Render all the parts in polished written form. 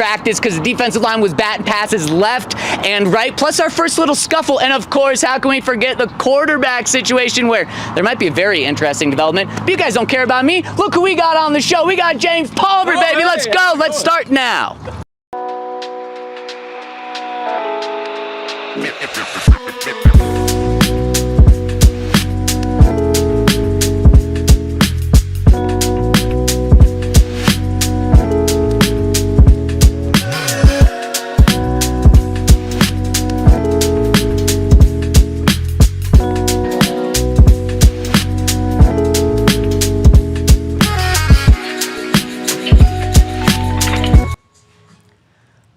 practice because the defensive line was batting passes left and right, plus our first little scuffle. And of course, how can we forget the quarterback situation where there might be a very interesting development. But you guys don't care about me. Look who we got on the show. We got James Palmer, baby. Let's go. Let's start now.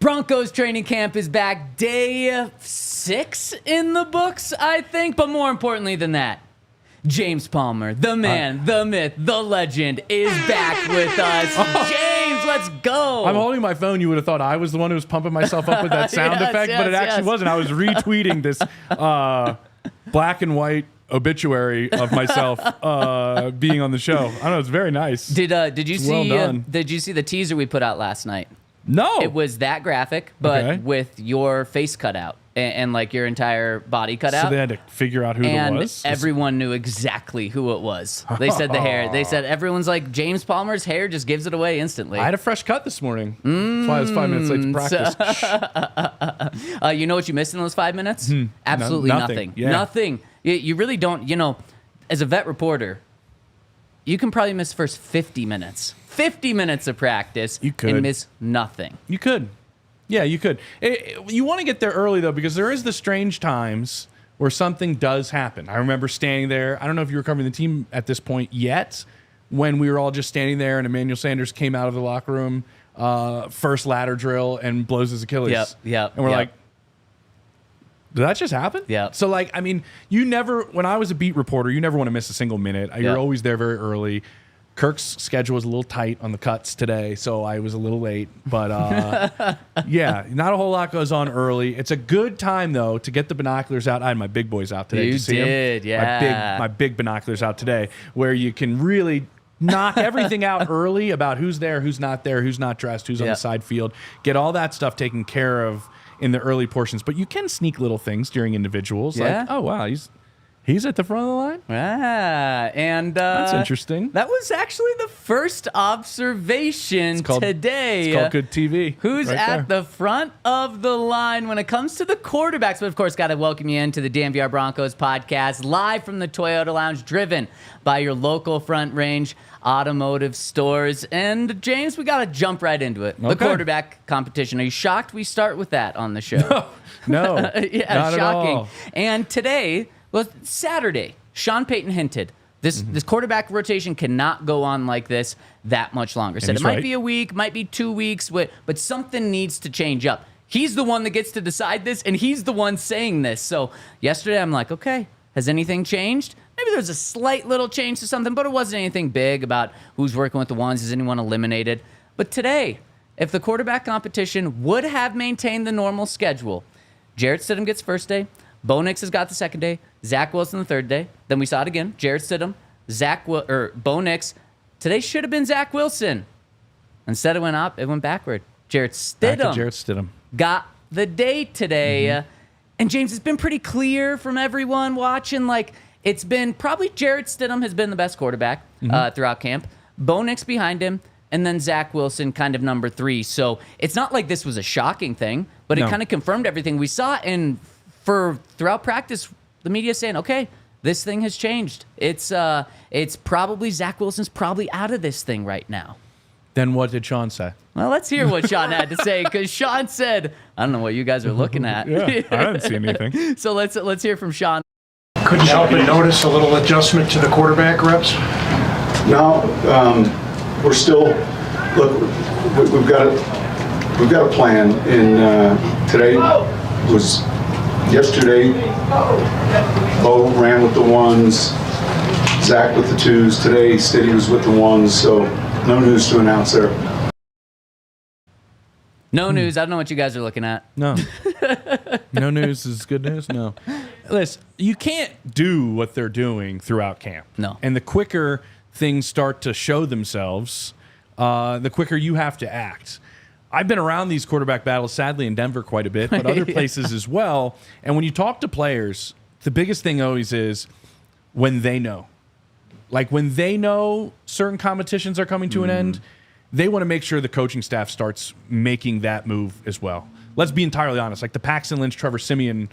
Broncos training camp is back. Day 6 in the books, I think. But more importantly than that, James Palmer, the man, the myth, the legend, is back with us. James, let's go. I'm holding my phone. You would have thought I was the one who was pumping myself up with that sound effect, but it actually wasn't. I was retweeting this black and white obituary of myself being on the show. I don't know. It's very nice. Did you see? Well done. Did you see the teaser we put out last night? No. It was that graphic, but with your face cut out and like your entire body cut out. So they had to figure out who it was? And everyone knew exactly who it was. They said the hair. They said everyone's like, James Palmer's hair just gives it away instantly. I had a fresh cut this morning. That's why I was 5 minutes late to practice. You know what you missed in those 5 minutes? Absolutely nothing. Yeah. Nothing. You really don't, as a vet reporter, you can probably miss the first 50 minutes. 50 minutes of practice and miss nothing. You could. Yeah, you could. You want to get there early, though, because there is the strange times where something does happen. I remember standing there. I don't know if you were covering the team at this point yet, when we were all just standing there and Emmanuel Sanders came out of the locker room, first ladder drill, and blows his Achilles. Yep. And we're like, did that just happen? Yeah. So, you never, when I was a beat reporter, you never want to miss a single minute. You're always there very early. Kirk's schedule was a little tight on the cuts today, so I was a little late. But, yeah, not a whole lot goes on early. It's a good time, though, to get the binoculars out. I had my big boys out today. You Did you see did, them? yeah. My big binoculars out today, where you can really knock everything out early about who's there, who's not there, who's not dressed, who's on the side field. Get all that stuff taken care of in the early portions. But you can sneak little things during individuals. Yeah. Like, oh, wow, he's at the front of the line? And that's interesting. That was actually the first observation today. It's called good TV. Who's right at there. the front of the line when it comes to the quarterbacks? But of course, got to welcome you into the DNVR Broncos Podcast, live from the Toyota Lounge, driven by your local Front Range automotive stores. And James, we got to jump right into it. The quarterback competition. Are you shocked we start with that on the show? No. Yeah, not shocking. At all. And today, well, Saturday, Sean Payton hinted this quarterback rotation cannot go on like this that much longer. Said it might be a week, might be 2 weeks, but something needs to change up. He's the one that gets to decide this, and he's the one saying this. So yesterday, I'm like, okay, has anything changed? Maybe there's a slight little change to something, but it wasn't anything big about who's working with the ones. Is anyone eliminated? But today, if the quarterback competition would have maintained the normal schedule, Jarrett Stidham gets first day. Bo Nix has got the second day. Zach Wilson the third day. Then we saw it again. Jarrett Stidham, Bo Nix. Today should have been Zach Wilson. Instead, it went backward. Jarrett Stidham got the day today. And James, it's been pretty clear from everyone watching. It's been probably Jarrett Stidham has been the best quarterback throughout camp. Bo Nix behind him. And then Zach Wilson kind of number 3. So it's not like this was a shocking thing, but it kind of confirmed everything we saw. And throughout practice, the media saying, okay, this thing has changed. It's probably Zach Wilson's probably out of this thing right now. Then what did Sean say? Well, let's hear what Sean had to say, because Sean said, I don't know what you guys are looking at. Yeah, I didn't see anything. So let's hear from Sean. Couldn't help but notice a little adjustment to the quarterback reps? No, we're still, look, we've got a plan, and today was, yesterday, Bo ran with the ones, Zach with the twos. Today, Stiddy was with the ones, so no news to announce there. No news. I don't know what you guys are looking at. No. No news is good news? No. Listen, you can't do what they're doing throughout camp. No. And the quicker things start to show themselves, the quicker you have to act. I've been around these quarterback battles, sadly, in Denver quite a bit, but other places as well. And when you talk to players, the biggest thing always is when they know. Like when they know certain competitions are coming to an end, they want to make sure the coaching staff starts making that move as well. Let's be entirely honest. Like the Paxton Lynch, Trevor Siemian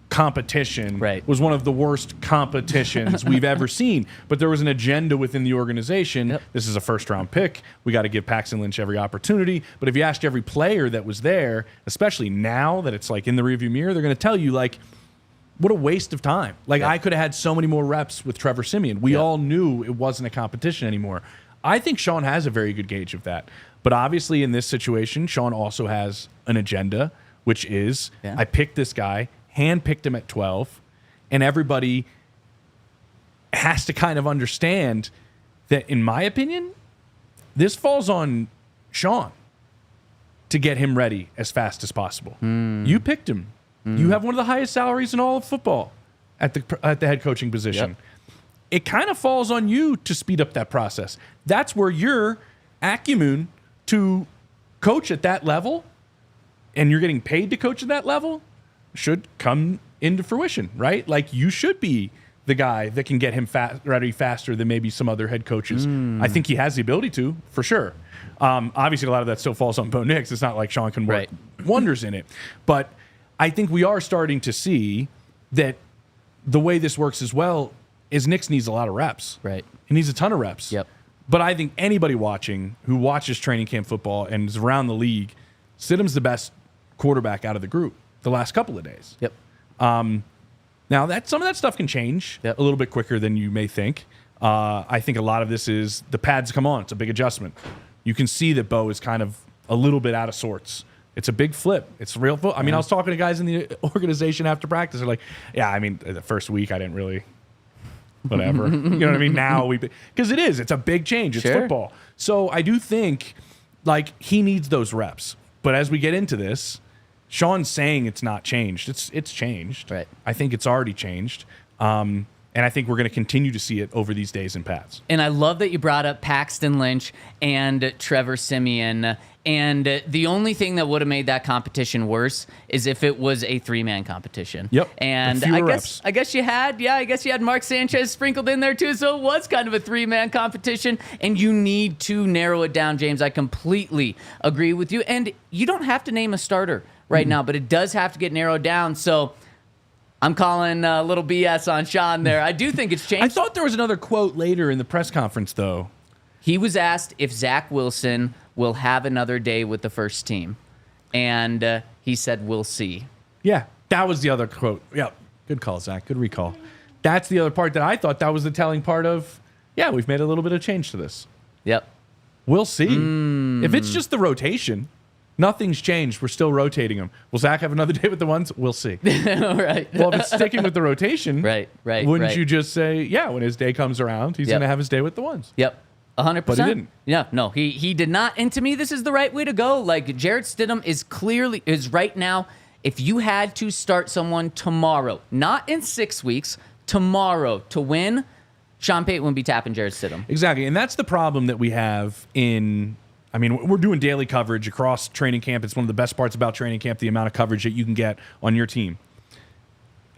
competition was one of the worst competitions we've ever seen. But there was an agenda within the organization. Yep. This is a first-round pick. We got to give Paxton Lynch every opportunity. But if you asked every player that was there, especially now that it's like in the rearview mirror, they're going to tell you like, what a waste of time. Like I could have had so many more reps with Trevor Siemian. We all knew it wasn't a competition anymore. I think Sean has a very good gauge of that. But obviously in this situation, Sean also has an agenda, which is I picked this guy, handpicked him at 12, and everybody has to kind of understand that, in my opinion, this falls on Sean to get him ready as fast as possible. You picked him. You have one of the highest salaries in all of football at the head coaching position. Yep. It kind of falls on you to speed up that process. That's where your acumen to coach at that level, and you're getting paid to coach at that level, should come into fruition, right? Like you should be the guy that can get him ready faster than maybe some other head coaches. I think he has the ability to, for sure. Obviously, a lot of that still falls on Bo Nix. It's not like Sean can work wonders in it. But I think we are starting to see that the way this works as well is Nix needs a lot of reps. Right. He needs a ton of reps. Yep. But I think anybody watching who watches training camp football and is around the league, Stidham's the best quarterback out of the group the last couple of days. Yep. Now, some of that stuff can change a little bit quicker than you may think. I think a lot of this is the pads come on. It's a big adjustment. You can see that Bo is kind of a little bit out of sorts. It's a big flip. It's real. I mean, I was talking to guys in the organization after practice. They're like, yeah, I mean, the first week I didn't really, whatever. You know what I mean? Now because it's a big change. It's football. So I do think like he needs those reps. But as we get into this, Sean's saying it's not changed. It's changed. Right. I think it's already changed. And I think we're going to continue to see it over these days in pads. And I love that you brought up Paxton Lynch and Trevor Siemian. And the only thing that would have made that competition worse is if it was a 3-man competition. Yep. And I guess you had Mark Sanchez sprinkled in there too. So it was kind of a 3-man competition. And you need to narrow it down, James. I completely agree with you. And you don't have to name a starter right now, but it does have to get narrowed down. So I'm calling a little BS on Sean there. I do think it's changed. I thought there was another quote later in the press conference, though. He was asked if Zach Wilson will have another day with the first team. And he said, we'll see. Yeah, that was the other quote. Yeah, good call, Zach. Good recall. That's the other part that I thought that was the telling part of, we've made a little bit of change to this. Yep. We'll see. If it's just the rotation, nothing's changed. We're still rotating them. Will Zach have another day with the ones? We'll see. Right. Well, if it's sticking with the rotation, wouldn't you just say, when his day comes around, he's going to have his day with the ones? Yep. 100%. But he didn't. Yeah, no, he did not. And to me, this is the right way to go. Like, Jarrett Stidham is right now, if you had to start someone tomorrow, not in 6 weeks, tomorrow to win, Sean Payton would be tapping Jarrett Stidham. Exactly. And that's the problem that we have we're doing daily coverage across training camp. It's one of the best parts about training camp, the amount of coverage that you can get on your team.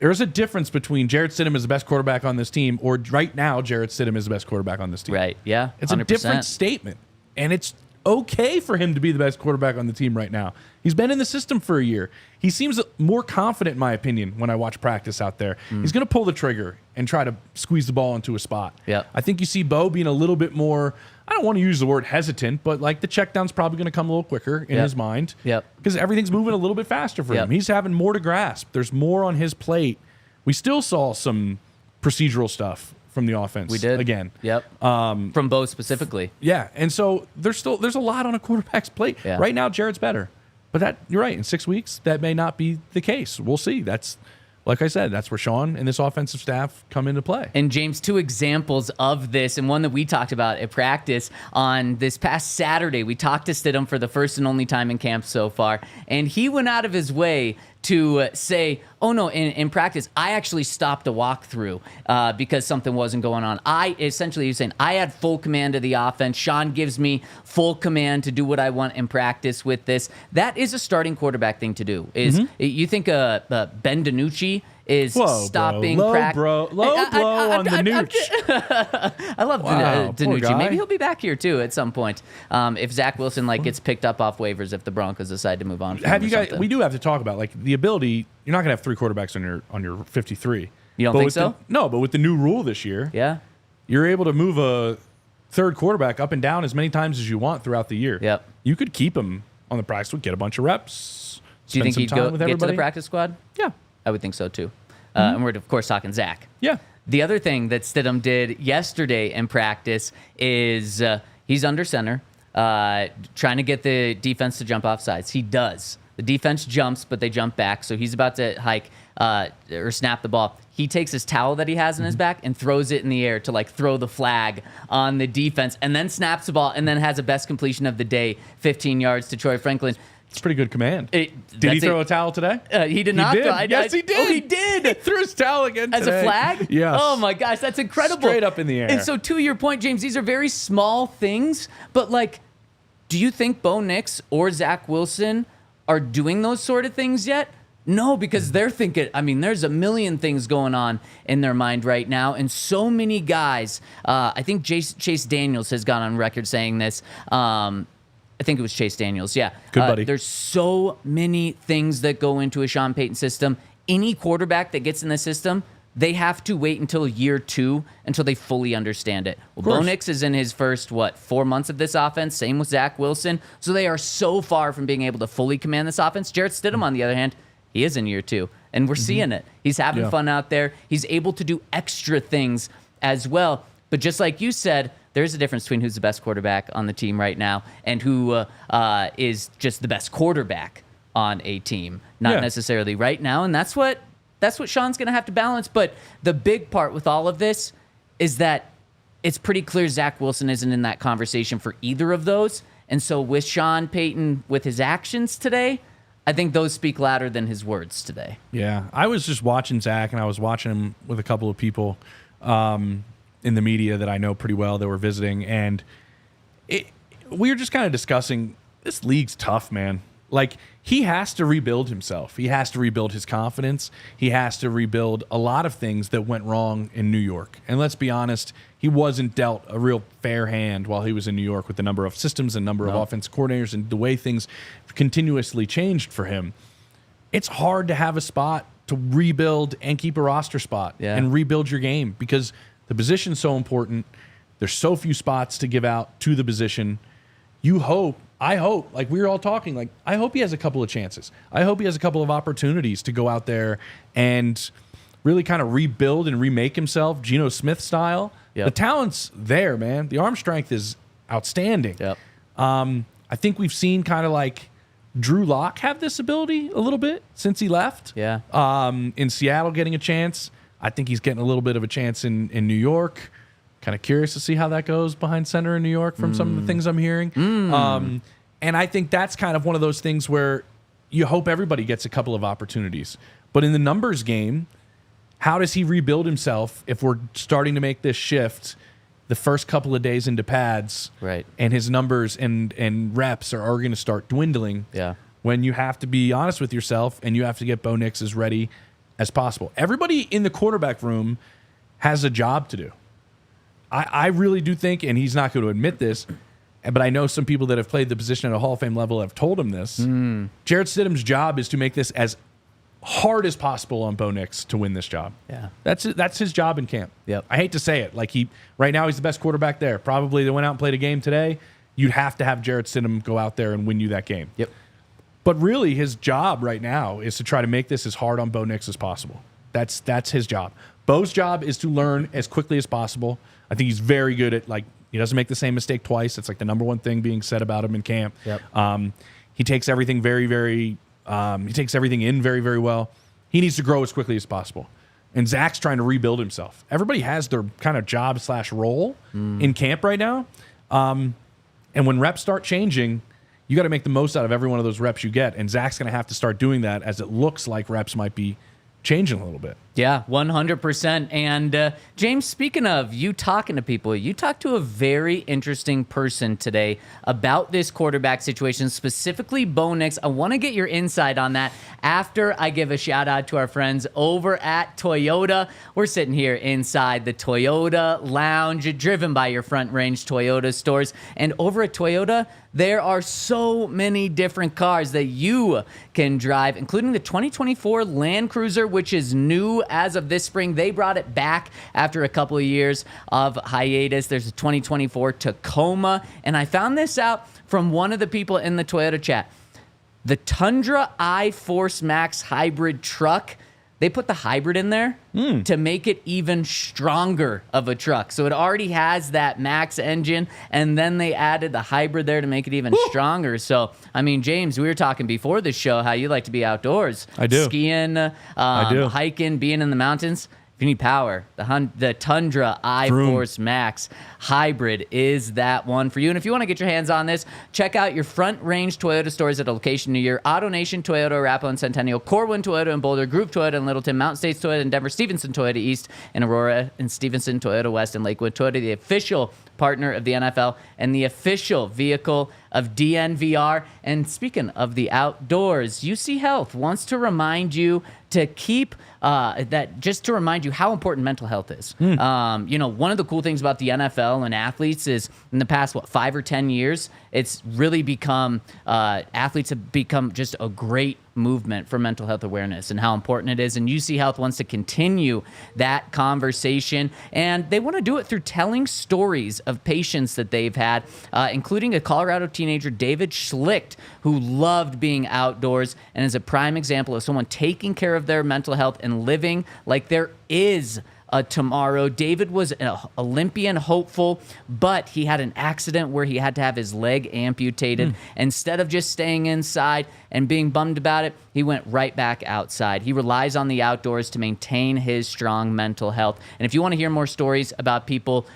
There's a difference between Jarrett Stidham is the best quarterback on this team or right now Jarrett Stidham is the best quarterback on this team. Right, yeah. It's 100%. a different statement. And it's okay for him to be the best quarterback on the team right now. He's been in the system for a year. He seems more confident, in my opinion, when I watch practice out there. He's going to pull the trigger and try to squeeze the ball into a spot. Yeah. I think you see Bo being a little bit more, I don't want to use the word hesitant, but like the check down's probably going to come a little quicker in his mind. Yep. Because everything's moving a little bit faster for him. He's having more to grasp. There's more on his plate. We still saw some procedural stuff from the offense. We did. Again. Yep. From Bo specifically. Yeah. And so there's a lot on a quarterback's plate. Yeah. Right now, Jarrett's better. But you're right. In 6 weeks, that may not be the case. We'll see. like I said, that's where Sean and this offensive staff come into play. And James, 2 examples of this, and one that we talked about at practice on this past Saturday. We talked to Stidham for the first and only time in camp so far, and he went out of his way to say, oh no, in practice, I actually stopped a walkthrough because something wasn't going on. He was saying, I had full command of the offense. Sean gives me full command to do what I want in practice with this. That is a starting quarterback thing to do. You think Ben DiNucci is stopping practice? Low blow on the nooch. I love Wow, poor DiNucci. guy. Maybe he'll be back here too at some point. If Zach Wilson gets picked up off waivers, if the Broncos decide to move on. From Have him you or guys? something. We do have to talk about the ability. You're not going to have 3 quarterbacks on your 53. You don't But think with so? No, but with the new rule this year, Yeah. you're able to move a 3rd quarterback up and down as many times as you want throughout the year. Yep. You could keep him on the practice squad, get a bunch of reps. Do you think he'd spend some time with get to everybody. the practice squad? Yeah. I would think so too. And we're of course talking Zach. Yeah. The other thing that Stidham did yesterday in practice is he's under center, trying to get the defense to jump off sides. He does. The defense jumps, but they jump back. So he's about to hike or snap the ball. He takes his towel that he has in his back and throws it in the air to throw the flag on the defense, and then snaps the ball, and then has a best completion of the day, 15 yards to Troy Franklin. It's pretty good command. Did he That's throw a towel today? He did not. Did. Yes, he did. Oh, he did. He threw his towel again As today. a flag? Yes. Oh my gosh, that's incredible. Straight up in the air. And so to your point, James, these are very small things, but do you think Bo Nix or Zach Wilson are doing those sort of things yet? No, because they're thinking, there's a million things going on in their mind right now. And so many guys, I think Chase Daniels has gone on record saying this. I think it was Chase Daniels. Yeah. Good buddy. There's so many things that go into a Sean Payton system. Any quarterback that gets in the system, they have to wait until year 2 until they fully understand it. Well, Bo Nix is in his first, 4 months of this offense. Same with Zach Wilson. So they are so far from being able to fully command this offense. Jarrett Stidham, on the other hand, he is in year 2, and we're seeing it. He's having fun out there. He's able to do extra things as well. But just like you said, there's a difference between who's the best quarterback on the team right now and who is just the best quarterback on a team, not necessarily right now. And that's what Sean's going to have to balance. But the big part with all of this is that it's pretty clear Zach Wilson isn't in that conversation for either of those. And so with Sean Payton, with his actions today, I think those speak louder than his words today. Yeah. I was just watching Zach, and I was watching him with a couple of people in the media that I know pretty well that were visiting. And we were just kind of discussing, this league's tough, man. He has to rebuild himself. He has to rebuild his confidence. He has to rebuild a lot of things that went wrong in New York. And let's be honest, he wasn't dealt a real fair hand while he was in New York with the number of systems and number of offense coordinators and the way things continuously changed for him. It's hard to have a spot to rebuild and keep a roster spot and rebuild your game because the position's so important. There's so few spots to give out to the position. I hope, like we were all talking, I hope he has a couple of chances. I hope he has a couple of opportunities to go out there and really kind of rebuild and remake himself, Geno Smith style. Yep. The talent's there, man. The arm strength is outstanding. Yep. I think we've seen kind of Drew Lock have this ability a little bit since he left. Yeah. In Seattle getting a chance. I think he's getting a little bit of a chance in New York. Kind of curious to see how that goes behind center in New York from some of the things I'm hearing. And I think that's kind of one of those things where you hope everybody gets a couple of opportunities. But in the numbers game, how does he rebuild himself if we're starting to make this shift the first couple of days into pads, right? And his numbers and reps are going to start dwindling. Yeah. When you have to be honest with yourself and you have to get Bo Nix as ready as possible. Everybody in the quarterback room has a job to do. I really do think, and he's not going to admit this, but I know some people that have played the position at a Hall of Fame level have told him this. Jarrett Stidham's job is to make this as hard as possible on Bo Nix to win this job. Yeah. That's his job in camp. Yep. I hate to say it. Right now he's the best quarterback there. Probably they went out and played a game today. You'd have to have Jarrett Stidham go out there and win you that game. Yep. But really his job right now is to try to make this as hard on Bo Nix as possible. That's his job. Bo's job is to learn as quickly as possible. I think he's very good at he doesn't make the same mistake twice. It's the number one thing being said about him in camp. Yep. He takes everything very, very he takes everything in very, very well. he needs to grow as quickly as possible. And Zach's trying to rebuild himself. Everybody has their kind of job/role in camp right now. And when reps start changing, you got to make the most out of every one of those reps you get. And Zach's going to have to start doing that as it looks like reps might be changing a little bit. Yeah, 100%. And James, speaking of you talking to people, you talked to a very interesting person today about this quarterback situation, specifically Bo Nix. I want to get your insight on that after I give a shout out to our friends over at Toyota. We're sitting here inside the Toyota Lounge, driven by your Front Range Toyota stores. And over at Toyota, there are so many different cars that you can drive, including the 2024 Land Cruiser, which is new as of this spring. They brought it back after a couple of years of hiatus. There's a 2024 Tacoma, and I found this out from one of the people in the Toyota chat. The Tundra iForce Max hybrid truck, they put the hybrid in there to make it even stronger of a truck. So it already has that Max engine, and then they added the hybrid there to make it even stronger. So, I mean, James, we were talking before the show how you like to be outdoors. I do. Skiing, I do. hiking, being in the mountains. If you need power, the Tundra iForce Max hybrid is that one for you. And if you want to get your hands on this, check out your Front Range Toyota stores at a location near your AutoNation Toyota, Arapahoe and Centennial, Corwin Toyota in Boulder, Group Toyota in Littleton, Mountain States Toyota in Denver, Stevenson Toyota East in Aurora, and Stevenson Toyota West in Lakewood. Toyota, the official partner of the NFL and the official vehicle of DNVR. And speaking of the outdoors, UC Health wants to remind you to keep just to remind you how important mental health is. You know, one of the cool things about the NFL and athletes is in the past, 5 or 10 years, it's really become, athletes have become just a great movement for mental health awareness and how important it is. And UC Health wants to continue that conversation. And they want to do it through telling stories of patients that they've had, including a Colorado teenager, David Schlicht, who loved being outdoors and is a prime example of someone taking care of their mental health and living like there is tomorrow. David was an Olympian hopeful, but he had an accident where he had to have his leg amputated. Instead of just staying inside and being bummed about it, he went right back outside. He relies on the outdoors to maintain his strong mental health. And if you want to hear more stories about people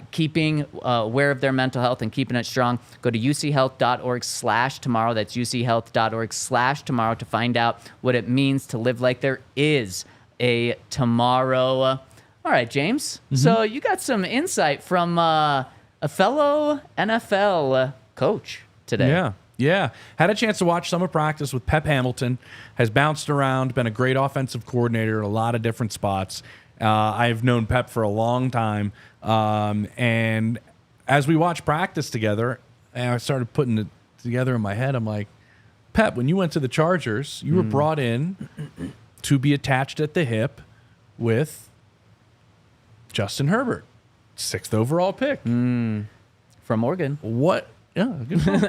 keeping aware of their mental health and keeping it strong, go to uchealth.org/tomorrow. That's uchealth.org/tomorrow to find out what it means to live like there is a tomorrow. All right, James. So you got some insight from a fellow NFL coach today. Yeah. Had a chance to watch some of practice with Pep Hamilton. Has bounced around, been a great offensive coordinator at a lot of different spots. I've known Pep for a long time. And as we watched practice together, and I started putting it together in my head, I'm like, Pep, when you went to the Chargers, you were brought in to be attached at the hip with Justin Herbert, 6th overall pick. From Oregon. What? Yeah, good call. I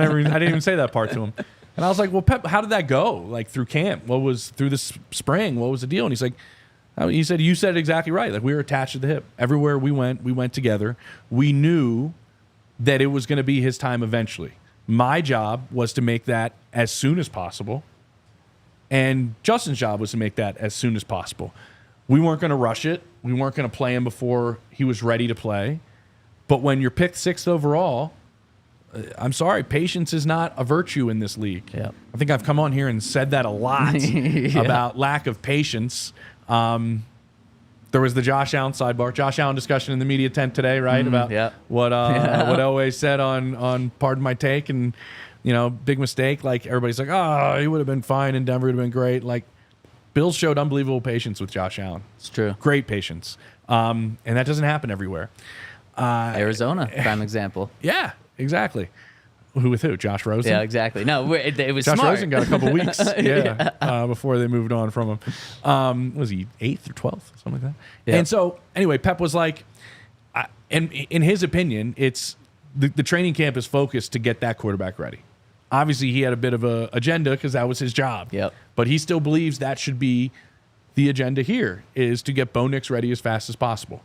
didn't even say that part to him. And I was like, well, Pep, how did that go? Like through camp? What was through the spring? What was the deal? And he's like, you said it exactly right. Like we were attached at the hip. Everywhere we went together. We knew that it was going to be his time eventually. My job was to make that as soon as possible. And Justin's job was to make that as soon as possible. We weren't going to rush it. We weren't going to play him before he was ready to play. But when you're picked 6th overall, I'm sorry, patience is not a virtue in this league. Yep. I think I've come on here and said that a lot about lack of patience. There was the Josh Allen sidebar, Josh Allen discussion in the media tent today, right? About what Elway said on Pardon My Take, and big mistake. Like everybody's like, oh, he would have been fine in Denver, would have been great. Like Bills showed unbelievable patience with Josh Allen. It's true. Great patience. And that doesn't happen everywhere. Arizona, prime example. Yeah, exactly. Who with who? Josh Rosen? Yeah, exactly. No, it was Josh smart. Rosen got a couple weeks before they moved on from him. Was he 8th or 12th? Something like that. Yeah. And so, anyway, Pep was like, and in his opinion, it's the training camp is focused to get that quarterback ready. Obviously, he had a bit of an agenda because that was his job. Yep. But he still believes that should be the agenda here, is to get Bo Nix ready as fast as possible.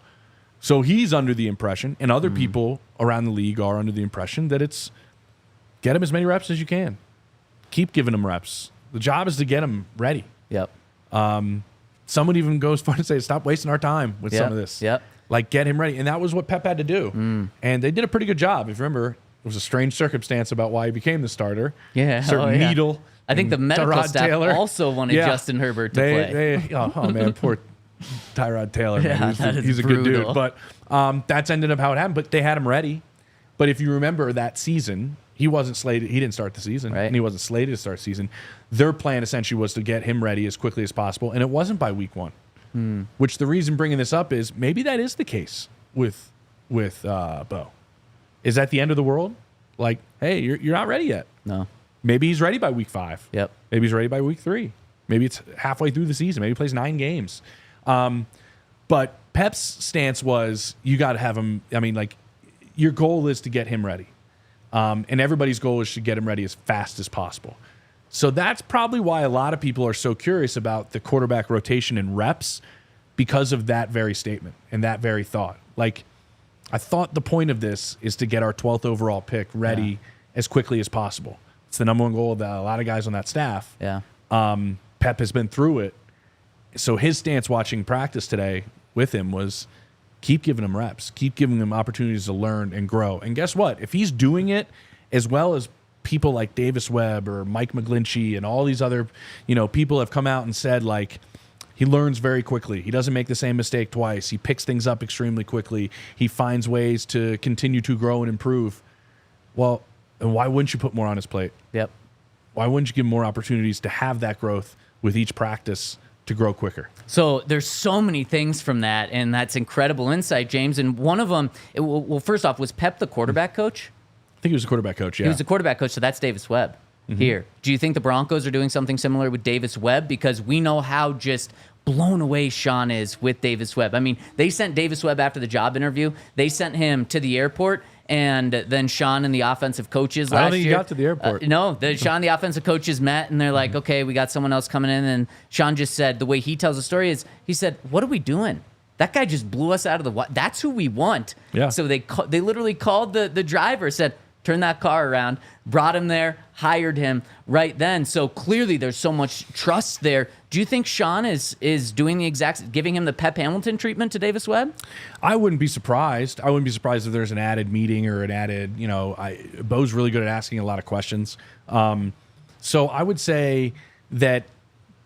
So he's under the impression, and other people around the league are under the impression, that it's get him as many reps as you can. Keep giving him reps. The job is to get him ready. Yep. Someone even goes far to say, stop wasting our time with some of this. Yep. Like, get him ready. And that was what Pep had to do. And they did a pretty good job. If you remember, it was a strange circumstance about why he became the starter. Yeah. Certain needle. I think the medical Tyrod staff Taylor. also wanted Justin Herbert to play. Oh, man, poor Tyrod Taylor. Man. He's a brutal. good dude. But that's ended up how it happened. But they had him ready. But if you remember that season, he wasn't slated. He didn't start the season. Right. And he wasn't slated to start the season. Their plan essentially was to get him ready as quickly as possible. And it wasn't by week 1. Which the reason bringing this up is maybe that is the case with Bo. Is that the end of the world? Like, hey, you're not ready yet. No. Maybe he's ready by week 5. Yep. Maybe he's ready by week 3. Maybe it's halfway through the season. Maybe he plays 9 games. But Pep's stance was you got to have him. I mean, like, your goal is to get him ready. And everybody's goal is to get him ready as fast as possible. So that's probably why a lot of people are so curious about the quarterback rotation and reps because of that very statement and that very thought. Like, I thought the point of this is to get our 12th overall pick ready as quickly as possible. It's the number one goal of a lot of guys on that staff. Yeah. Pep has been through it. So his stance watching practice today with him was keep giving him reps, keep giving him opportunities to learn and grow. And guess what? If he's doing it as well as people like Davis Webb or Mike McGlinchey and all these other, people have come out and said, like, he learns very quickly. He doesn't make the same mistake twice. He picks things up extremely quickly. He finds ways to continue to grow and improve. Well, and why wouldn't you put more on his plate? Yep. Why wouldn't you give him more opportunities to have that growth with each practice to grow quicker? So there's so many things from that, and that's incredible insight, James. And one of them, first off, was Pep the quarterback coach? I think he was a quarterback coach, yeah. He was a quarterback coach, so that's Davis Webb here. Do you think the Broncos are doing something similar with Davis Webb? Because we know how just blown away Sean is with Davis Webb. I mean, they sent Davis Webb after the job interview. They sent him to the airport, and then Sean and the offensive coaches last year. I don't think he got to the airport. Sean, the offensive coaches met, and they're like, okay, we got someone else coming in. And Sean just said, the way he tells the story is, he said, what are we doing? That guy just blew us out of the water. That's who we want. Yeah. So they literally called the driver, said, turn that car around, brought him there, hired him right then. So clearly there's so much trust there. Do you think Sean is doing giving him the Pep Hamilton treatment to Davis Webb? I wouldn't be surprised. I wouldn't be surprised if there's an added meeting or an added, Bo's really good at asking a lot of questions. So I would say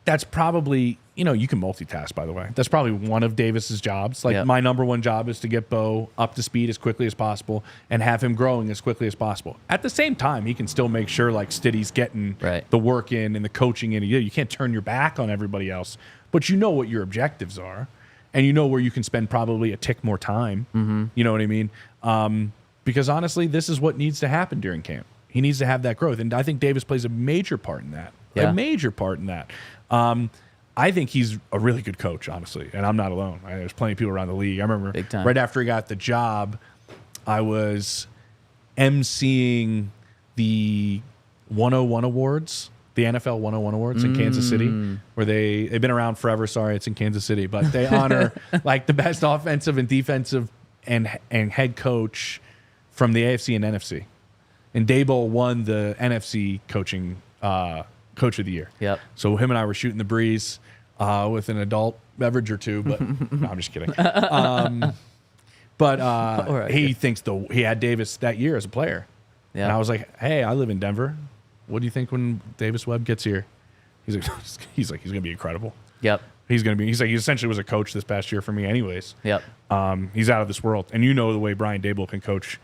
that's probably, you can multitask, by the way. That's probably one of Davis's jobs. Like, my number one job is to get Bo up to speed as quickly as possible and have him growing as quickly as possible. At the same time, he can still make sure, like, Stiddy's getting the work in and the coaching in. You can't turn your back on everybody else, but you know what your objectives are, and you know where you can spend probably a tick more time. Mm-hmm. You know what I mean? Because, honestly, this is what needs to happen during camp. He needs to have that growth, and I think Davis plays a major part in that. A major part in that. I think he's a really good coach, honestly, and I'm not alone. There's plenty of people around the league. I remember right after he got the job, I was emceeing the 101 Awards, the NFL 101 Awards in Kansas City, where they've been around forever. Sorry, it's in Kansas City, but they honor like the best offensive and defensive and head coach from the AFC and NFC. And Daboll won the NFC coaching Coach of the Year. Yep. So him and I were shooting the breeze with an adult beverage or two, but no, I'm just kidding. He thinks he had Davis that year as a player. Yeah. And I was like, hey, I live in Denver. What do you think when Davis Webb gets here? He's like, he's gonna be incredible. Yep. He's like, he essentially was a coach this past year for me anyways. Yep. He's out of this world. And you know the way Brian Daboll can coach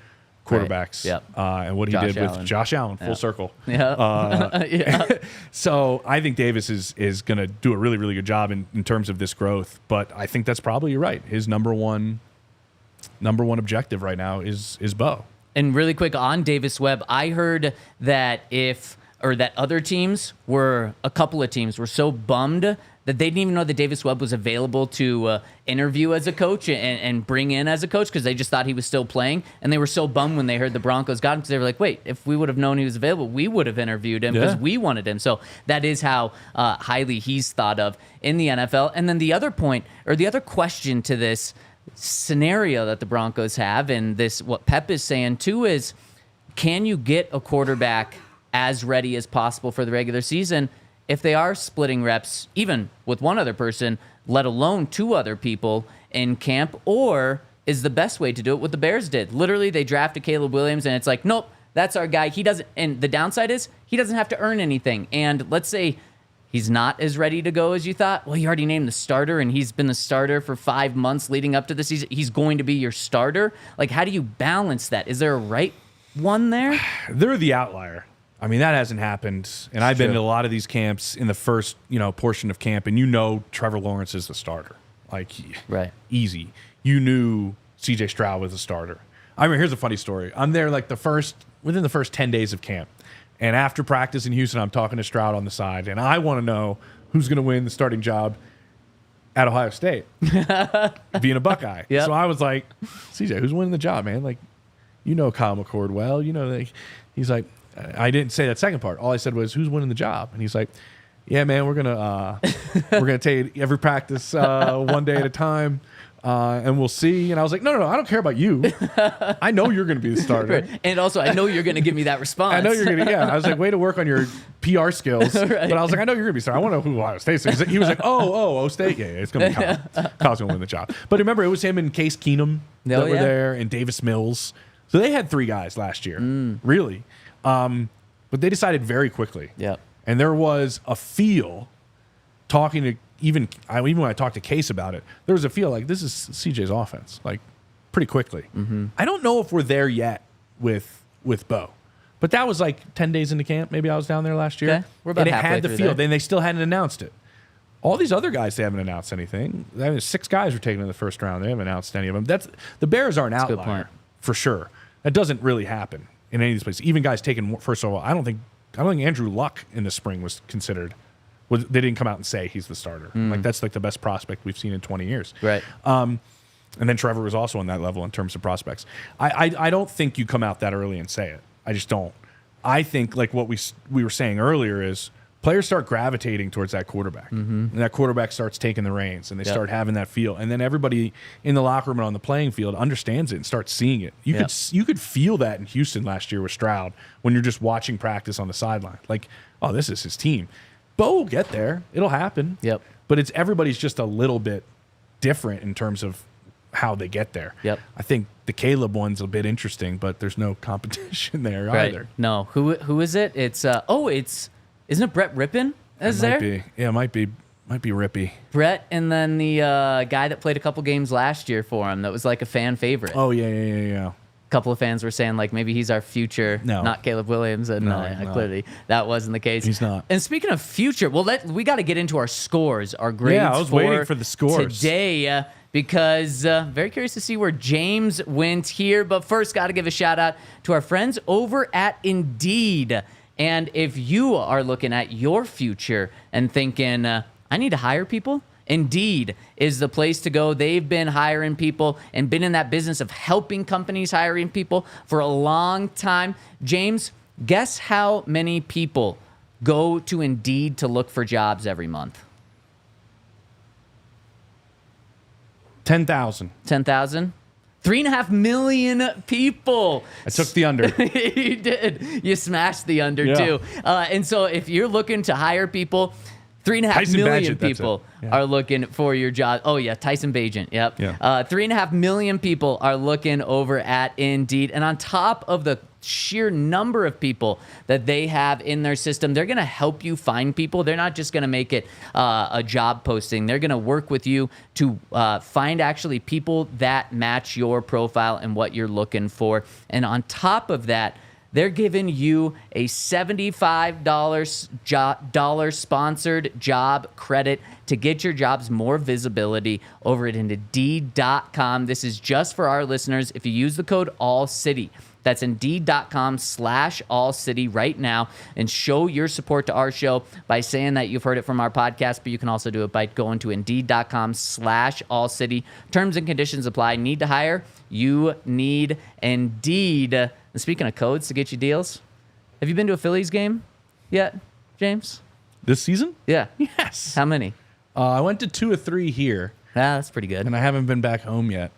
quarterbacks. Right. Yep. And what he did with Josh Allen, full circle. Yeah. So I think Davis is going to do a really, really good job in terms of this growth. But I think that's probably, you're right. His number one objective right now is Bo. And really quick on Davis Webb, I heard that other teams a couple of teams were so bummed that they didn't even know that Davis Webb was available to interview as a coach and bring in as a coach because they just thought he was still playing. And they were so bummed when they heard the Broncos got him because they were like, wait, if we would have known he was available, we would have interviewed him because we wanted him. So that is how highly he's thought of in the NFL. And then the other point, or the other question to this scenario that the Broncos have, and this what Pep is saying too, is can you get a quarterback as ready as possible for the regular season if they are splitting reps, even with one other person, let alone 2 other people in camp, or is the best way to do it what the Bears did? Literally, they drafted Caleb Williams, and it's like, nope, that's our guy. He doesn't, and the downside is he doesn't have to earn anything. And let's say he's not as ready to go as you thought. Well, you already named the starter, and he's been the starter for 5 months leading up to the season. He's going to be your starter. Like, how do you balance that? Is there a right one there? They're the outlier. I mean, that hasn't happened. And I've been to a lot of these camps in the first, portion of camp, and Trevor Lawrence is the starter. Like, right. Easy. You knew C.J. Stroud was the starter. I mean, here's a funny story. I'm there like within the first 10 days of camp. And after practice in Houston, I'm talking to Stroud on the side, and I want to know who's going to win the starting job at Ohio State, being a Buckeye. Yep. So I was like, CJ, who's winning the job, man? Like, Kyle McCord well. He's like, I didn't say that second part. All I said was, who's winning the job? And he's like, yeah, man, we're gonna take every practice one day at a time. And we'll see. And I was like, no, I don't care about you. I know you're going to be the starter. And also, I know you're going to give me that response. I know you're going to, yeah. I was like, way to work on your PR skills. Right. But I was like, I know you're going to be starter. I want to know who Ohio State is. He was like, Ohio State. Yeah, it's going to be Kyle. Kyle's going to win the job. But remember, it was him and Case Keenum that were there, and Davis Mills. So they had 3 guys last year, really. But they decided very quickly. Yep. And there was a feel talking to, even when I talked to Case about it, there was a feel like this is CJ's offense, like pretty quickly. Mm-hmm. I don't know if we're there yet with Bo, but that was like 10 days into camp. Maybe I was down there last year. Okay. We're about and it halfway had the through feel. there. Then they still hadn't announced it. All these other guys, they haven't announced anything. I mean, 6 guys were taken in the first round. They haven't announced any of them. The Bears are an outlier, a good point. for sure. That doesn't really happen in any of these places. Even guys taken first of all, I don't think Andrew Luck in the spring was considered. They didn't come out and say he's the starter. Like, that's like the best prospect we've seen in 20 years. Right. And then Trevor was also on that level in terms of prospects. I don't think you come out that early and say it. I just don't. I think, like what we were saying earlier, is players start gravitating towards that quarterback. Mm-hmm. And that quarterback starts taking the reins, and they start having that feel. And then everybody in the locker room and on the playing field understands it and starts seeing it. You could feel that in Houston last year with Stroud when you're just watching practice on the sideline. Like, oh, this is his team. Bo will get there. It'll happen. Yep. But everybody's just a little bit different in terms of how they get there. Yep. I think the Caleb one's a bit interesting, but there's no competition there either. No. Who is it? It's isn't it Brett Rippon? Might be. Yeah, it might be Rippy. Brett, and then the guy that played a couple games last year for him that was like a fan favorite. Oh yeah. A couple of fans were saying, like, maybe he's our future, not Caleb Williams, and clearly that wasn't the case. He's not. And speaking of future, we got to get into our scores, our grades. Yeah, I was waiting for the scores today because very curious to see where James went here. But first, got to give a shout out to our friends over at Indeed. And if you are looking at your future and thinking, I need to hire people, Indeed is the place to go. They've been hiring people and been in that business of helping companies hiring people for a long time. James, guess how many people go to Indeed to look for jobs every month? 10,000. 10,000? 3.5 million people. I took the under. You did. You smashed the under, too. And so if you're looking to hire people, 3.5 million people are looking for your job. Oh, yeah, Tyson Bagent. Yep. Yeah. 3.5 million people are looking over at Indeed. And on top of the sheer number of people that they have in their system, they're going to help you find people. They're not just going to make it a job posting. They're going to work with you to find actually people that match your profile and what you're looking for. And on top of that, they're giving you a $75 sponsored job credit to get your jobs more visibility over at Indeed.com. This is just for our listeners. If you use the code ALLCITY, that's Indeed.com/AllCity right now, and show your support to our show by saying that you've heard it from our podcast, but you can also do it by going to Indeed.com/AllCity. Terms and conditions apply. Need to hire? You need Indeed. And speaking of codes to get you deals, have you been to a Phillies game yet, James? This season? Yeah. Yes. How many? I went to 2 or 3 here. That's pretty good. And I haven't been back home yet.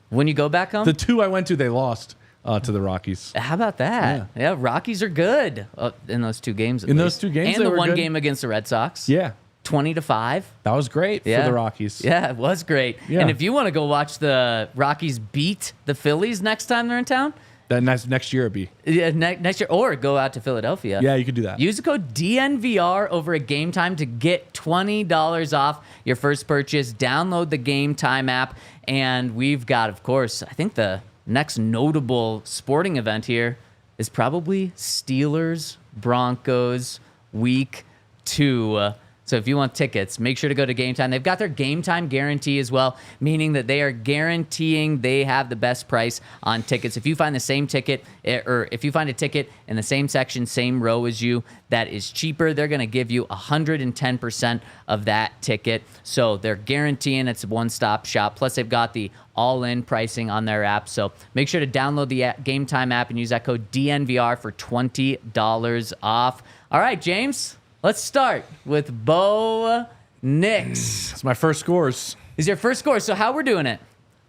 When you go back home? The 2 I went to, they lost. to the Rockies. How about that? Yeah, Rockies are good in those 2 games. Those 2 games, and they the were one good. game against the Red Sox. Yeah. 20-5. That was great for the Rockies. Yeah, it was great. Yeah. And if you want to go watch the Rockies beat the Phillies next time they're in town, That next year it'd be. yeah, next year, or go out to Philadelphia. Yeah, you could do that. Use the code DNVR over at Game Time to get $20 off your first purchase. Download the Game Time app. And we've got, of course, I think the next notable sporting event here is probably Steelers Broncos Week 2. So if you want tickets, make sure to go to Game Time. They've got their Game Time guarantee as well, meaning that they are guaranteeing they have the best price on tickets. If you find the same ticket, or if you find a ticket in the same section, same row as you, that is cheaper, they're going to give you 110% of that ticket. So they're guaranteeing it's a one-stop shop. Plus, they've got the all-in pricing on their app. So make sure to download the Game Time app and use that code DNVR for $20 off. All right, James. Let's start with Bo Nix. It's my first scores. Is your first score. So how we're doing it,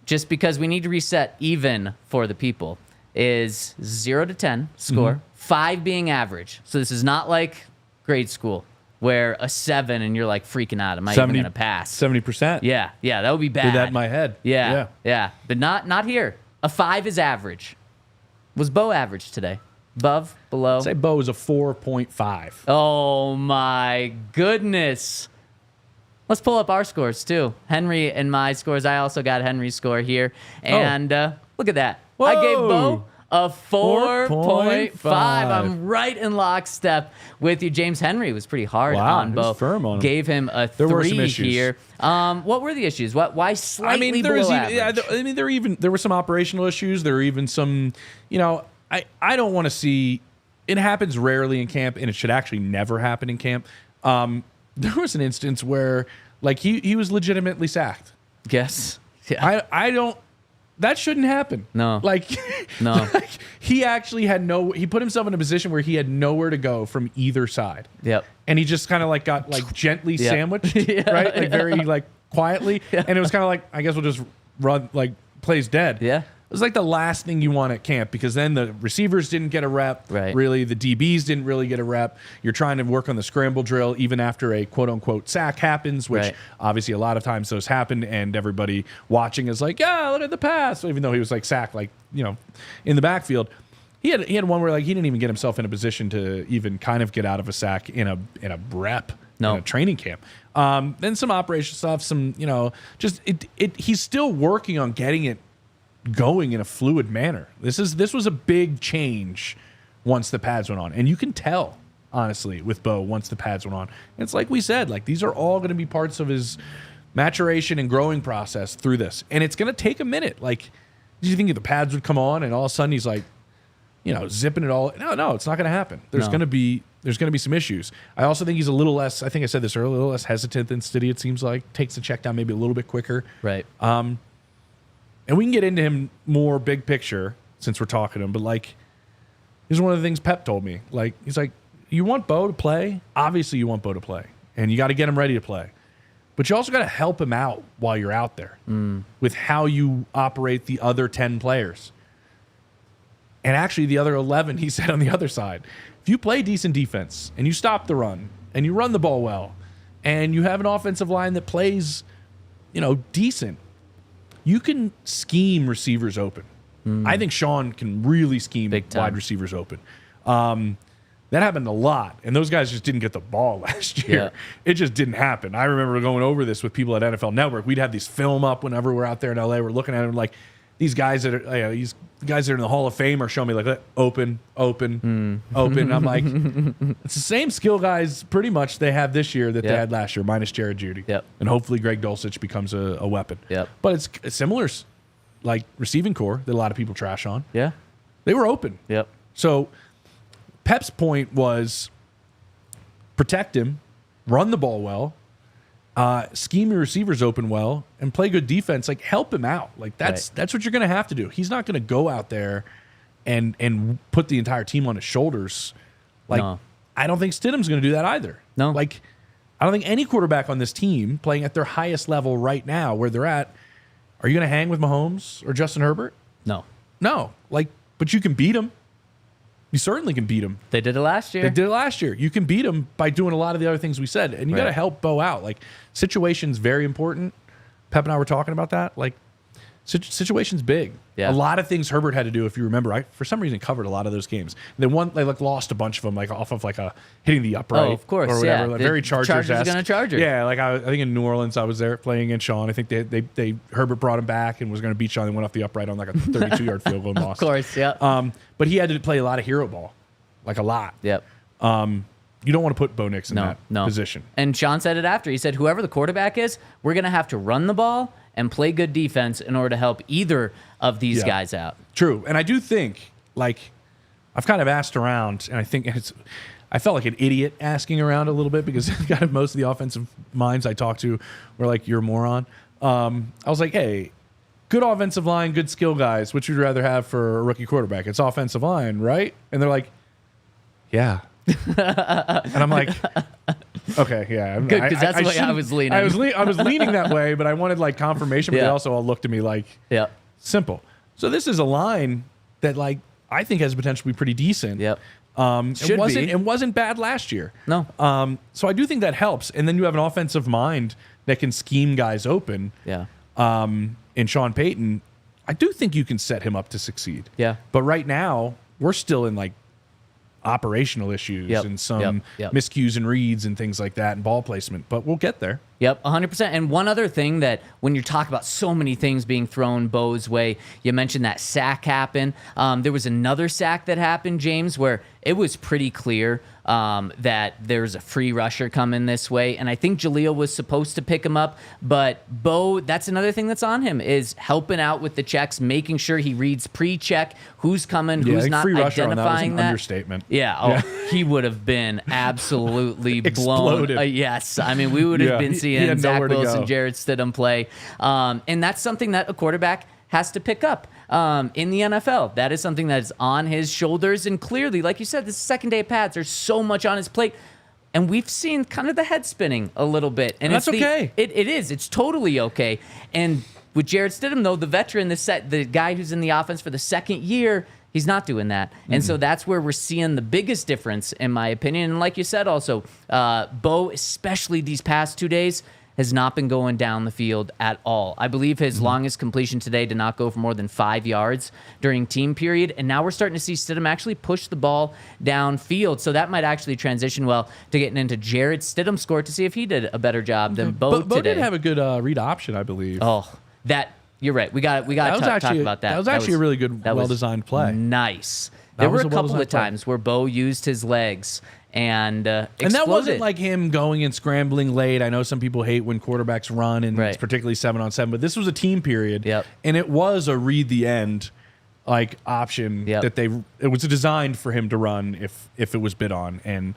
just because we need to reset even for the people, is 0 to 10 score, 5 being average. So this is not like grade school where a 7 and you're like freaking out. Am I even going to pass? 70%. Yeah, that would be bad. Did that in my head. Yeah. But not here. A 5 is average. Was Bo average today? Above, below? I'd say Bo is a 4.5. Oh my goodness. Let's pull up our scores too. Henry and my scores. I also got Henry's score here. And look at that. Whoa. I gave Bo a 4.5. 4.5. I'm right in lockstep with you. James Henry was pretty hard Wow, on he was Bo. firm on him. Gave him a 3 were some issues. here. What were the issues? Why slightly there below was average? there were some operational issues. There were even some, I don't want to see. It happens rarely in camp, and it should actually never happen in camp. There was an instance where, like, he was legitimately sacked. Yes. Yeah. I don't. That shouldn't happen. No. Like, No. like, he actually had he put himself in a position where he had nowhere to go from either side. Yep. And he just kind of like got like gently Yeah. sandwiched, Yeah, right? Like very like quietly. Yeah. And it was kind of like, I guess we'll just run, like, plays dead. Yeah. It was like the last thing you want at camp, because then the receivers didn't get a rep. Right. Really, the DBs didn't really get a rep. You're trying to work on the scramble drill even after a quote-unquote sack happens, which Right. obviously a lot of times those happen, and everybody watching is like, yeah, look at the pass, even though he was like sacked, like, in the backfield. He had one where like he didn't even get himself in a position to even kind of get out of a sack in a rep. No. In a training camp. Then some operational stuff, some, just he's still working on getting it going in a fluid manner. This was a big change once the pads went on. And you can tell, honestly, with Bo once the pads went on. And it's like we said, like, these are all going to be parts of his maturation and growing process through this. And it's going to take a minute. Like, did you think the pads would come on and all of a sudden he's like, zipping it all? No, it's not going to happen. There's going to be some issues. I also think he's a little less, I think I said this earlier, a little less hesitant than Stidham, it seems like. Takes the check down maybe a little bit quicker. Right. And we can get into him more big picture since we're talking to him. But, like, here's one of the things Pep told me. Like, he's like, you want Bo to play? Obviously you want Bo to play. And you got to get him ready to play. But you also got to help him out while you're out there with how you operate the other 10 players. And actually the other 11, he said on the other side, if you play decent defense and you stop the run and you run the ball well and you have an offensive line that plays, decent, you can scheme receivers open. I think Sean can really scheme wide receivers open. That happened a lot, and those guys just didn't get the ball last year. Yeah. It just didn't happen. I remember going over this with people at NFL Network. We'd have these film up whenever we're out there in LA. We're looking at them like, these guys that are in the Hall of Fame are showing me like open. And I'm like, it's the same skill guys pretty much they have this year that they had last year, minus Jared Judy. Yep. And hopefully Greg Dulcich becomes a weapon. Yep. But it's similar, like receiving core that a lot of people trash on. Yeah. They were open. Yep. So Pep's point was protect him, run the ball well, scheme your receivers open well, and play good defense. Like, help him out. Like, that's what you're going to have to do. He's not going to go out there and put the entire team on his shoulders. Like, No. I don't think Stidham's going to do that either. No. Like, I don't think any quarterback on this team playing at their highest level right now where they're at, are you going to hang with Mahomes or Justin Herbert? No. No. Like, but you can beat them. You certainly can beat them. They did it last year. You can beat them by doing a lot of the other things we said, and you got to help Bo out. Like, situation's very important. Pep and I were talking about that. Like, situation's big. Yeah. A lot of things Herbert had to do. If you remember, I for some reason covered a lot of those games. And then they lost a bunch of them, like off of like a hitting the upright. Oh, of course, or whatever. yeah. Like, very Chargers. Chargers gonna Charger. Yeah, like I think in New Orleans, I was there playing against Sean. I think they Herbert brought him back and was going to beat Sean. They went off the upright on like a 32-yard field goal and lost. Of course, yeah. But he had to play a lot of hero ball, like a lot. Yep. You don't want to put Bo Nix in that position. And Sean said it after. He said, whoever the quarterback is, we're going to have to run the ball and play good defense in order to help either of these guys out. True. And I do think, like, I've kind of asked around, and I felt like an idiot asking around a little bit because kind of most of the offensive minds I talked to were like, you're a moron. I was like, hey, good offensive line, good skill guys. Which would you rather have for a rookie quarterback? It's offensive line, right? And they're like, yeah. And I'm like, okay, yeah. Good, because that's the way I was leaning. I was leaning that way, but I wanted like confirmation. But they also all looked at me like, simple. So this is a line that like I think has potential to be pretty decent. Yep. It wasn't bad last year. No. So I do think that helps. And then you have an offensive mind that can scheme guys open. Yeah. In Sean Payton, I do think you can set him up to succeed. Yeah. But right now, we're still in like operational issues and some miscues and reads and things like that and ball placement. But we'll get there. Yep, 100%. And one other thing that when you talk about so many things being thrown Bo's way, you mentioned that sack happened. There was another sack that happened, James, where it was pretty clear that there's a free rusher coming this way. And I think Jaleel was supposed to pick him up. But Bo, that's another thing that's on him, is helping out with the checks, making sure he reads pre-check, who's coming, who's not, free rusher identifying on that was an understatement. Yeah, he would have been absolutely blown. Exploded. Yes, I mean, we would have been seeing Zach Wilson, Jarrett Stidham play. And that's something that a quarterback has to pick up in the NFL. That is something that is on his shoulders. And clearly, like you said, this is second day of pads. There's so much on his plate. And we've seen kind of the head spinning a little bit. And that's okay. It is. It's totally okay. And with Jarrett Stidham, though, the veteran, the guy who's in the offense for the second year, he's not doing that. And so that's where we're seeing the biggest difference, in my opinion. And like you said also, Bo, especially these past 2 days, has not been going down the field at all. I believe his longest completion today did not go for more than 5 yards during team period. And now we're starting to see Stidham actually push the ball downfield. So that might actually transition well to getting into Jarrett Stidham's score to see if he did a better job than Bo today. Bo did have a good read option, I believe. Oh, you're right. We got to talk about that. That was actually a really good, well-designed play. Nice. There were a couple of times where Bo used his legs and exploded. And that wasn't like him going and scrambling late. I know some people hate when quarterbacks run, and it's particularly 7-on-7, but this was a team period, and it was a read the end like option that it was designed for him to run if it was bid on, and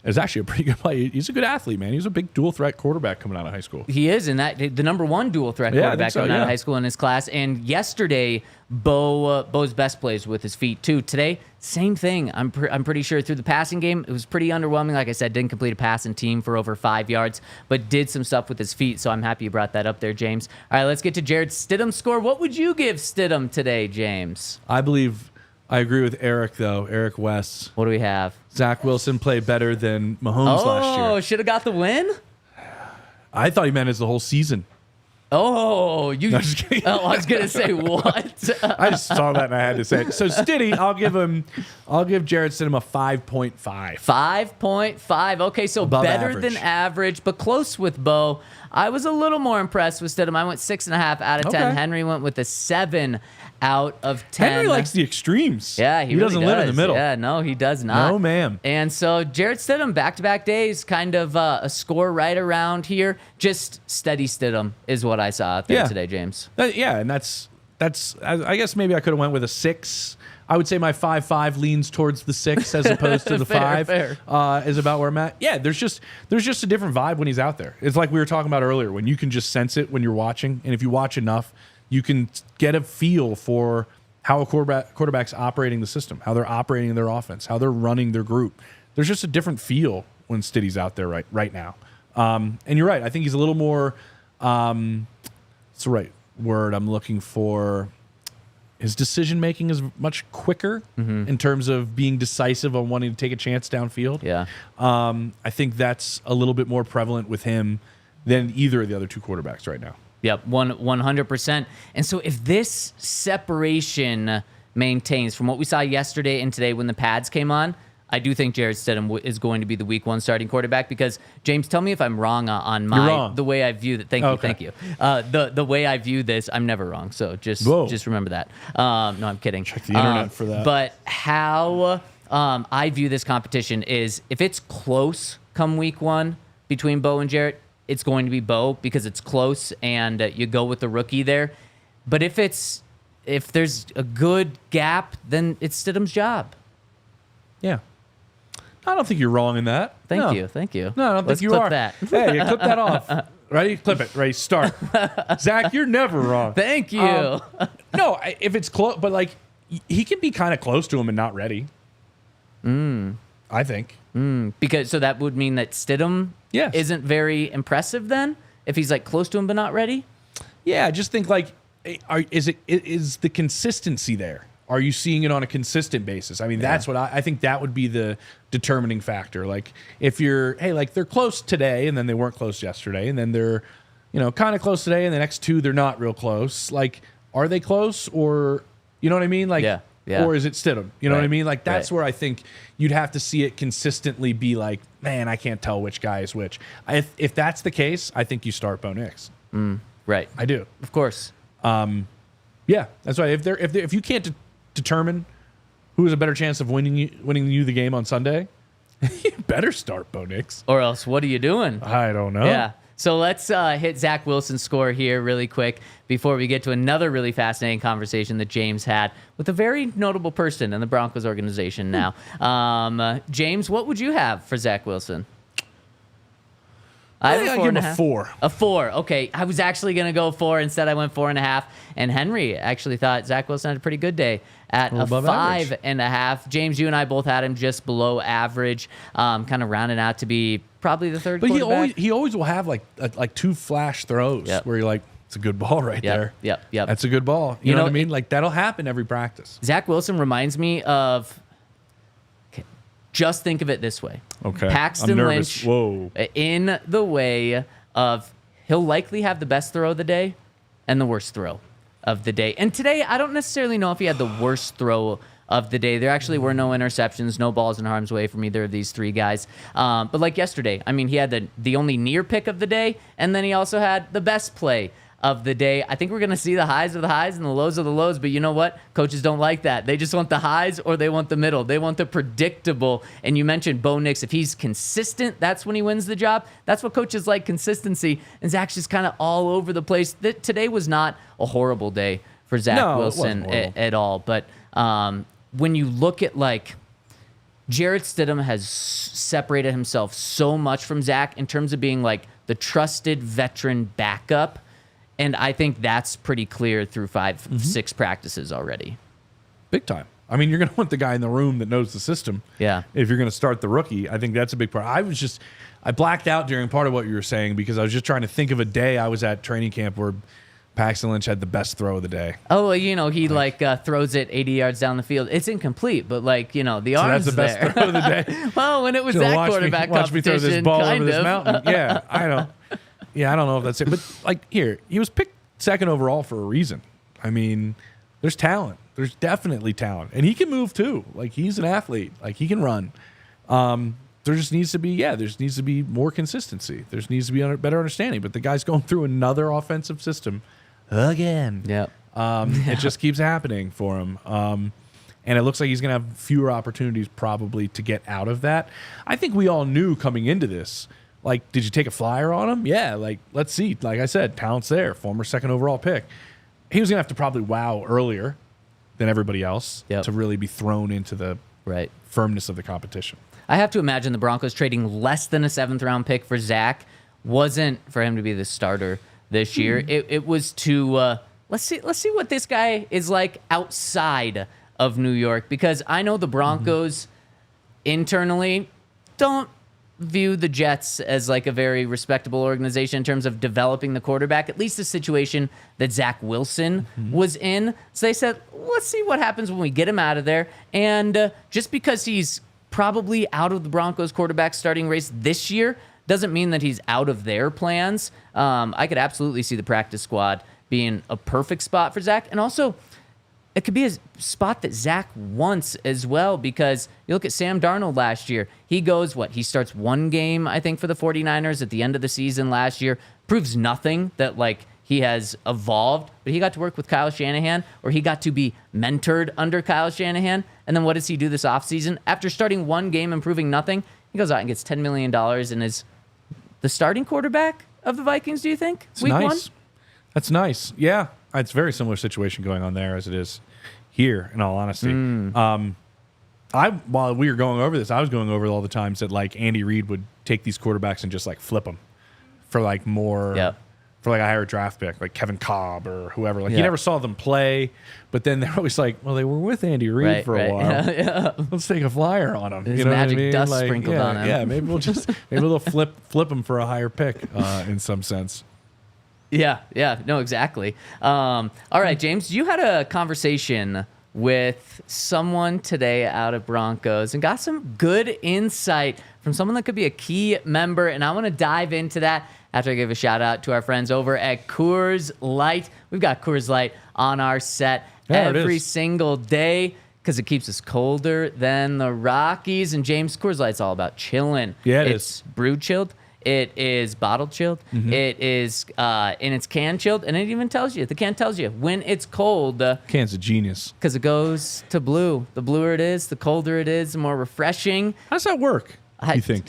it was actually a pretty good play. He's a good athlete, man. He's a big dual threat quarterback coming out of high school. He is, and the number one dual threat quarterback coming out of high school in his class. And yesterday, Bo's best plays with his feet too. Today, same thing. I'm pretty sure through the passing game, it was pretty underwhelming. Like I said, didn't complete a pass in team for over 5 yards, but did some stuff with his feet. So I'm happy you brought that up there, James. All right, let's get to Jarrett Stidham's score. What would you give Stidham today, James? I agree with Eric, though. Eric West. What do we have? Zach Wilson played better than Mahomes last year. Oh, should have got the win? I thought he meant as the whole season. Oh, I was going to say what? I just saw that and I had to say it. So Stiddy, I'll give Jarrett Stidham a 5.5. 5.5. Okay, so above better average than average, but close with Bo. I was a little more impressed with Stidham. I went 6.5 out of 10. Okay. Henry went with a 7 out of 10. Henry likes the extremes. Yeah, he really doesn't live in the middle. Yeah, no, he does not. No, ma'am. And so Jarrett Stidham, back-to-back days, kind of a score right around here. Just steady Stidham is what I saw out there today, James. And that's. I guess maybe I could have went with a 6. I would say my 5.5 leans towards the 6 as opposed to the 5. Fair. Is about where I'm at. Yeah, there's just a different vibe when he's out there. It's like we were talking about earlier, when you can just sense it when you're watching, and if you watch enough, you can get a feel for how a quarterback's operating the system, how they're operating their offense, how they're running their group. There's just a different feel when Stiddy's out there right now. And you're right. I think he's a little more. What's the right word I'm looking for? his decision making is much quicker in terms of being decisive on wanting to take a chance downfield. Yeah. I think that's a little bit more prevalent with him than either of the other two quarterbacks right now. Yep, 100%. And so if this separation maintains from what we saw yesterday and today when the pads came on, I do think Jarrett Stidham is going to be the week 1 starting quarterback because, James, tell me if I'm wrong on the way I view that. Thank you. The way I view this, I'm never wrong. So just remember that. No, I'm kidding. Check the internet for that. But how I view this competition is if it's close come week 1 between Bo and Jarrett, it's going to be Bo because it's close and you go with the rookie there. But if there's a good gap, then it's Stidham's job. Yeah. I don't think you're wrong in that. Thank you. No, I don't think you clip are. That. Hey, you clip that off. Ready? Clip it. Ready? Start. Zach, you're never wrong. Thank you. No, if it's close, but like he can be kind of close to him and not ready. I think. Because so that would mean that Stidham isn't very impressive then if he's like close to him but not ready. Yeah, I just think like, is the consistency there? Are you seeing it on a consistent basis? I mean, that's what I think that would be the determining factor. Like if you're, hey, like they're close today and then they weren't close yesterday and then they're, kind of close today and the next 2 they're not real close. Like, are they close or, you know what I mean? Like, or is it Stidham? You know what I mean? Like that's where I think you'd have to see it consistently be like, man, I can't tell which guy is which. If that's the case, I think you start Bo Nix. Right. I do. Of course. Yeah, that's right. If you can't determine who has a better chance of winning you the game on Sunday, you better start Bo Nix. Or else, what are you doing? I don't know. Yeah. So let's hit Zach Wilson's score here really quick before we get to another really fascinating conversation that James had with a very notable person in the Broncos organization now. James, what would you have for Zach Wilson? I give him a 4. A 4. Okay. I was actually going to go 4. Instead, I went 4.5. And Henry actually thought Zach Wilson had a pretty good day at a 5.5. James, you and I both had him just below average, kind of rounding out to be probably the third quarterback. But he always will have like 2 flash throws where you're like, it's a good ball right there. Yep. That's a good ball. You know what I mean? Like that'll happen every practice. Zach Wilson reminds me of. Just think of it this way. Okay. Paxton Lynch in the way of he'll likely have the best throw of the day and the worst throw of the day. And today, I don't necessarily know if he had the worst throw of the day. There actually were no interceptions, no balls in harm's way from either of these 3 guys. But like yesterday, I mean, he had the only near pick of the day, and then he also had the best play of the day. I think we're going to see the highs of the highs and the lows of the lows, but you know what? Coaches don't like that. They just want the highs or they want the middle. They want the predictable. And you mentioned Bo Nix. If he's consistent, that's when he wins the job. That's what coaches like, consistency. And Zach's just kind of all over the place. Today was not a horrible day for Zach Wilson at all. But when you look at like Jarrett Stidham has separated himself so much from Zach in terms of being like the trusted veteran backup. And I think that's pretty clear through 5-6 practices already. Big time. I mean, you're going to want the guy in the room that knows the system. Yeah. If you're going to start the rookie, I think that's a big part. I blacked out during part of what you were saying because I was just trying to think of a day I was at training camp where Paxton Lynch had the best throw of the day. Oh, well, he throws it 80 yards down the field. It's incomplete, but the arm's that's the best throw of the day. Well, when it was that quarterback watch me throw this ball over this mountain. Yeah, I don't know if that's it. But he was picked 2nd overall for a reason. I mean, there's talent. There's definitely talent. And he can move too. Like he's an athlete. Like he can run. There just needs to be more consistency. There needs to be a better understanding. But the guy's going through another offensive system again. Yep. It just keeps happening for him. And it looks like he's going to have fewer opportunities probably to get out of that. I think we all knew coming into this. Like, did you take a flyer on him? Yeah, let's see. Like I said, talent's there. Former 2nd overall pick. He was going to have to probably wow earlier than everybody else to really be thrown into the firmness of the competition. I have to imagine the Broncos trading less than a 7th-round pick for Zach wasn't for him to be the starter this year. It was to, let's see what this guy is like outside of New York, because I know the Broncos internally don't view the Jets as like a very respectable organization in terms of developing the quarterback, at least the situation that Zach Wilson was in. So they said, let's see what happens when we get him out of there. And just because he's probably out of the Broncos quarterback starting race this year doesn't mean that he's out of their plans. I could absolutely see the practice squad being a perfect spot for Zach. And also, it could be a spot that Zach wants as well, because you look at Sam Darnold last year. He goes, he starts one game, I think, for the 49ers at the end of the season last year. Proves nothing that, he has evolved, but he got to work with Kyle Shanahan, or he got to be mentored under Kyle Shanahan. And then what does he do this offseason? After starting one game and proving nothing, he goes out and gets $10 million and is the starting quarterback of the Vikings, do you think? It's Week 1? That's nice. Yeah. It's a very similar situation going on there as it is here, in all honesty. While we were going over this, I was going over all the times that Andy Reid would take these quarterbacks and just flip them for more, for a higher draft pick, like Kevin Cobb or whoever. You never saw them play, but then they're always they were with Andy Reid for a while. Let's take a flyer on them. There's magic dust sprinkled on him. Yeah, maybe we'll flip them for a higher pick in some sense. Yeah, no, exactly. All right, James, you had a conversation with someone today out of Broncos and got some good insight from someone that could be a key member, and I want to dive into that after I give a shout out to our friends over at Coors Light. We've got Coors Light on our set every single day because it keeps us colder than the Rockies. And James, Coors Light's all about chilling. Yeah, it's brewed chilled. It is bottled chilled. It is in its can chilled, and it even tells you. The can tells you when it's cold. Can's a genius because it goes to blue. The bluer it is, the colder it is, the more refreshing. How's that work? You think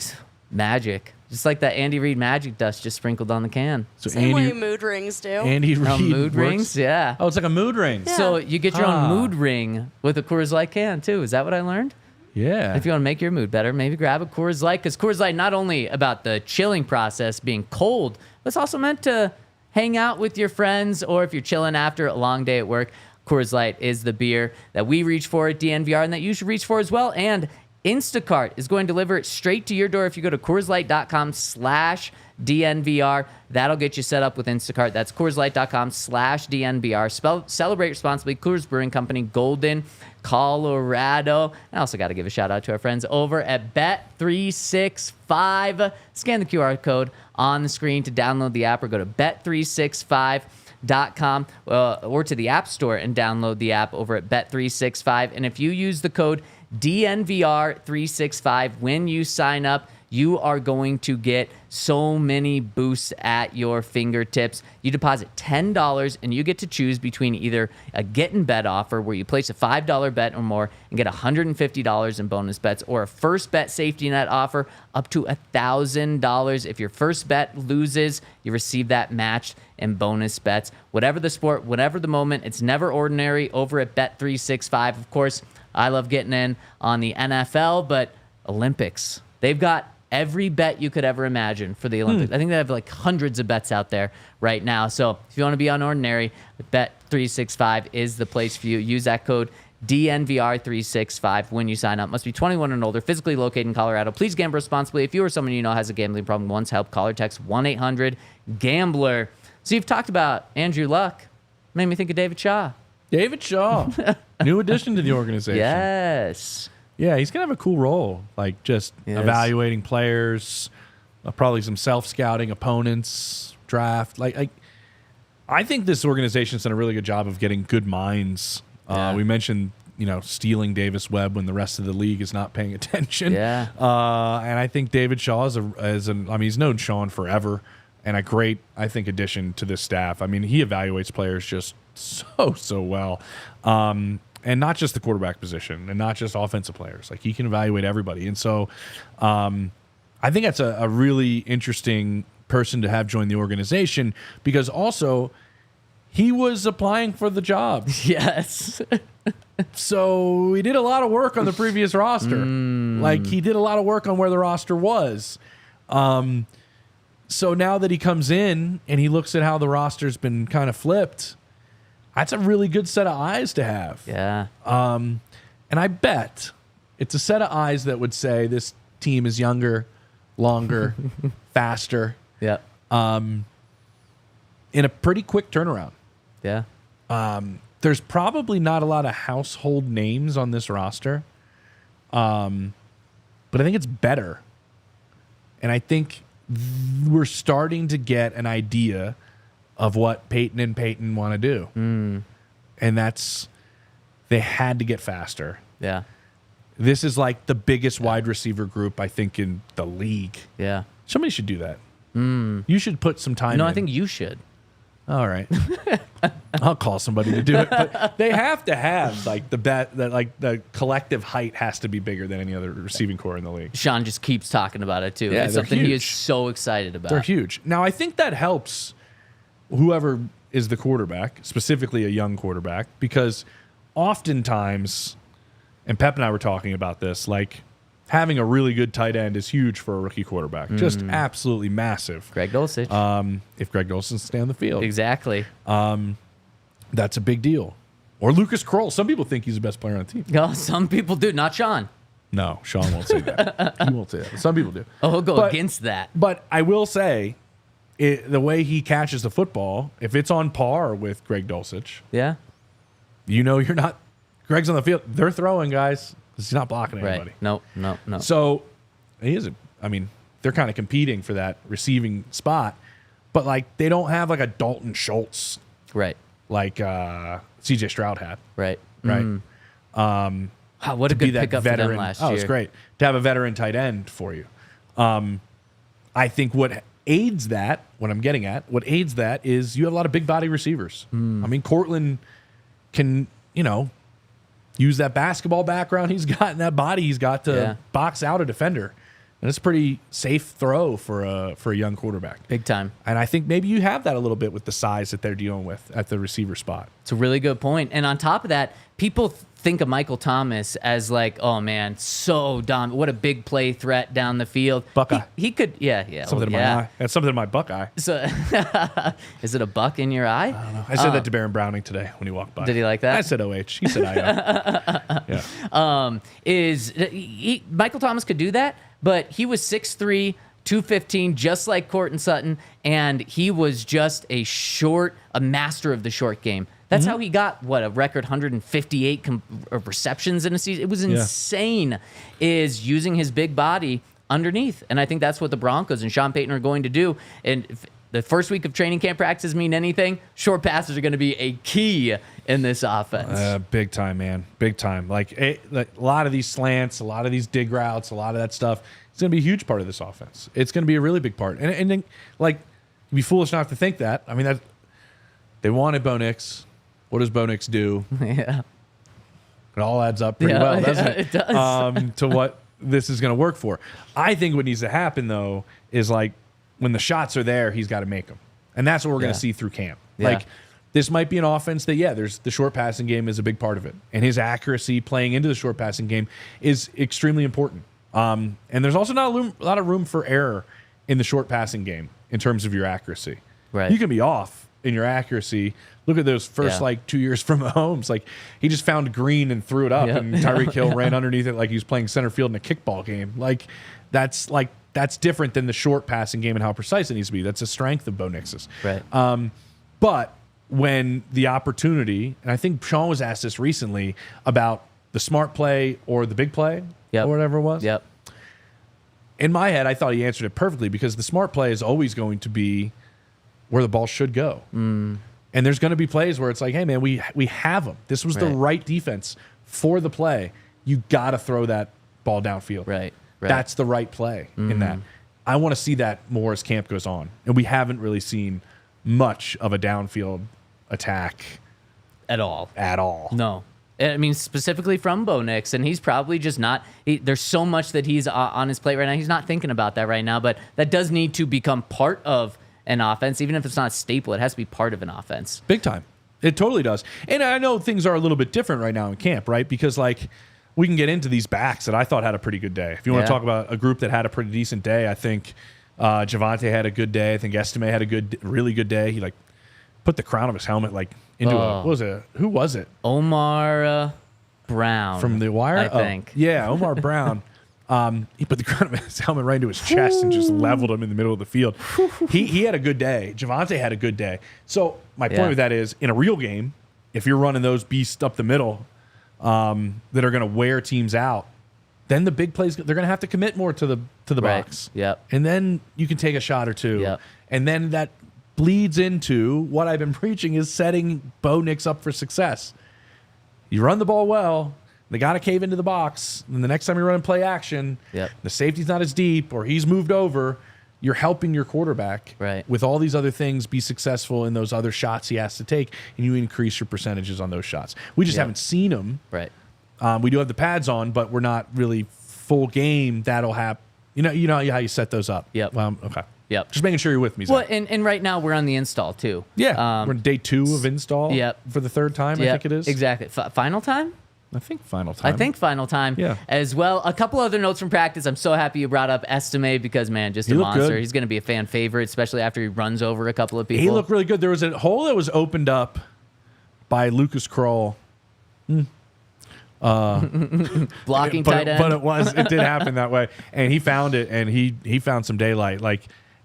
magic? Just like that Andy Reid magic dust just sprinkled on the can. So same way mood rings do. Andy Reid mood rings, yeah. Oh, it's like a mood ring. Yeah. So you get your own mood ring with a Coors Light can too. Is that what I learned? Yeah. If you want to make your mood better, maybe grab a Coors Light, because Coors Light not only about the chilling process being cold, but it's also meant to hang out with your friends, or if you're chilling after a long day at work. Coors Light is the beer that we reach for at DNVR and that you should reach for as well. And Instacart is going to deliver it straight to your door if you go to CoorsLight.com/DNVR. That'll get you set up with Instacart. That's CoorsLight.com/DNVR. Celebrate responsibly. Coors Brewing Company, Golden, Colorado. I also got to give a shout out to our friends over at Bet365. Scan the QR code on the screen to download the app, or go to Bet365.com or to the App Store and download the app over at Bet365. And if you use the code DNVR365 when you sign up, you are going to get so many boosts at your fingertips. You deposit $10 and you get to choose between either a get in bet offer where you place a $5 bet or more and get $150 in bonus bets, or a first bet safety net offer up to $1,000. If your first bet loses, you receive that matched in bonus bets. Whatever the sport, whatever the moment, it's never ordinary over at Bet365. Of course, I love getting in on the NFL, but Olympics, they've got every bet you could ever imagine for the Olympics. I think they have hundreds of bets out there right now. So if you want to be unordinary, Bet365 is the place for you. Use that code DNVR365 when you sign up. Must be 21 and older, physically located in Colorado. Please gamble responsibly. If you or someone you know has a gambling problem, once help, call or text 1-800-GAMBLER. So you've talked about Andrew Luck. Made me think of David Shaw. David Shaw, new addition to the organization. Yes. Yeah, he's going to have a cool role, evaluating players, probably some self-scouting opponents, draft. I think this organization's done a really good job of getting good minds. We mentioned, stealing Davis Webb when the rest of the league is not paying attention. Yeah. And I think David Shaw he's known Sean forever, and a great, I think, addition to this staff. I mean, he evaluates players just so well. And not just the quarterback position, and not just offensive players. He can evaluate everybody. And so I think that's a really interesting person to have join the organization, because also he was applying for the job. Yes. So he did a lot of work on the previous roster. He did a lot of work on where the roster was. So now that he comes in and he looks at how the roster's been kind of flipped, that's a really good set of eyes to have. Yeah. And I bet it's a set of eyes that would say this team is younger, longer, faster, Yeah. in a pretty quick turnaround. Yeah. There's probably not a lot of household names on this roster, but I think it's better. And I think we're starting to get an idea of what Payton and Payton want to do. And that's, they had to get faster. Yeah. This is like the biggest wide receiver group, I think, in the league. Yeah. Somebody should do that. You should put some time No, in. I think you should. All right. I'll call somebody to do it. But they have to have like the collective height has to be bigger than any other receiving core in the league. Sean just keeps talking about it too. Yeah, It's they're something he is huge. so excited about. They're huge. Now I think that helps whoever is the quarterback, specifically a young quarterback, because oftentimes, and Pep and I were talking about this, like having a really good tight end is huge for a rookie quarterback. Just absolutely massive. Greg Dulcich. If Greg Dulcich stay on the field. Exactly. That's a big deal. Or Lucas Kroll. Some people think he's the best player on the team. No, some people do. Not Sean. No, Sean won't say that. He won't say that. Some people do. Oh, he'll go But- against that. But I will say, the way he catches the football, if it's on par with Greg Dulcich, Yeah. you know you're not. Greg's on the field. They're throwing, guys. He's not blocking anybody. Right. No. So he is. They're kind of competing for that receiving spot, but like they don't have like a Dalton Schultz Right. like C.J. Stroud had. Right. Right. Wow, what a Be good that pickup veteran. for them last Oh, year. it's great to have a veteran tight end for you. I think what aids that, what I'm getting at, what aids that is you have a lot of big body receivers. I mean, Courtland can, use that basketball background he's got and that body he's got to box out a defender. And it's a pretty safe throw for a young quarterback. Big time. And I think maybe you have that a little bit with the size that they're dealing with at the receiver spot. It's a really good point. And on top of that, people think of Michael Thomas as like, oh man, so dominant. What a big play threat down the field. Buckeye. He could, yeah. Something in my eye. That's something in my Buckeye. So, is it a buck in your eye? I said that to Baron Browning today when he walked by. Did he like that? I said OH. He said IO. Yeah. Michael Thomas could do that, but he was 6'3", 215, just like Courtland Sutton, and he was just a master of the short game. That's how he got, a record 158 receptions in a season. It was insane, is using his big body underneath. And I think that's what the Broncos and Sean Payton are going to do. And if the first week of training camp practices mean anything, short passes are going to be a key in this offense. Big time, man. Big time. Like a lot of these slants, a lot of these dig routes, a lot of that stuff. It's going to be a huge part of this offense. It's going to be a really big part. And then, like, you'd be foolish not to think that. I mean, they wanted Bo Nix. What does Bo Nix do? Yeah. It all adds up pretty well, doesn't it? It does. To what this is going to work for. I think what needs to happen, though, is like when the shots are there, he's got to make them. And that's what we're going to see through camp. Yeah. Like, this might be an offense that, there's the short passing game is a big part of it. And his accuracy playing into the short passing game is extremely important. And there's also not a lot of room for error in the short passing game in terms of your accuracy. Right. You can be off in your accuracy. Look at those first 2 years from Mahomes. Like, he just found green and threw it up, and Tyreek Hill ran underneath it like he was playing center field in a kickball game. That's different than the short passing game and how precise it needs to be. That's a strength of Bo Nix's. Right. But when the opportunity, and I think Sean was asked this recently about the smart play or the big play or whatever it was. Yep. In my head, I thought he answered it perfectly because the smart play is always going to be where the ball should go. And there's going to be plays where it's like, hey, man, we have them. This was the right defense for the play. You got to throw that ball downfield. Right. That's the right play in that. I want to see that more as camp goes on. And we haven't really seen much of a downfield attack At all. No. I mean, specifically from Bo Nix, and he's probably just not. There's so much that he's on his plate right now. He's not thinking about that right now, but that does need to become part of an offense, even if it's not a staple. It has to be part of an offense. Big time. It totally does. And I know things are a little bit different right now in camp, right? Because, like, we can get into these backs that I thought had a pretty good day. If you want to talk about a group that had a pretty decent day, I think Javonte had a good day. I think Estime had a really good day. He, like, put the crown of his helmet, like, into what was it? Who was it? Omar Brown. From The Wire? I think. Yeah, Omar Brown. He put the ground of his helmet right into his chest and just leveled him in the middle of the field. He had a good day. Javonte had a good day. So my point with that is, in a real game, if you're running those beasts up the middle that are going to wear teams out, then the big plays, they're going to have to commit more to the box. Yep. And then you can take a shot or two. Yep. And then that bleeds into what I've been preaching is setting Bo Nix up for success. You run the ball well, they got to cave into the box, and the next time you run and play action, the safety's not as deep or he's moved over, you're helping your quarterback with all these other things be successful in those other shots he has to take, and you increase your percentages on those shots. We just haven't seen them. Right. We do have the pads on, but we're not really full game. That'll happen. You know how you set those up. Yep. Okay. Yep. Just making sure you're with me, Zach. Well, and right now we're on the install too. Yeah. We're on day 2 of install. Yep. For the 3rd time, I think it is. Exactly. Final time? I think final time. Final time as well. A couple other notes from practice. I'm so happy you brought up Estime because, man, just a monster. Good. He's going to be a fan favorite, especially after he runs over a couple of people. He looked really good. There was a hole that was opened up by Lucas Kroll. Blocking tight end. But it did happen that way. And he found it, and he found some daylight.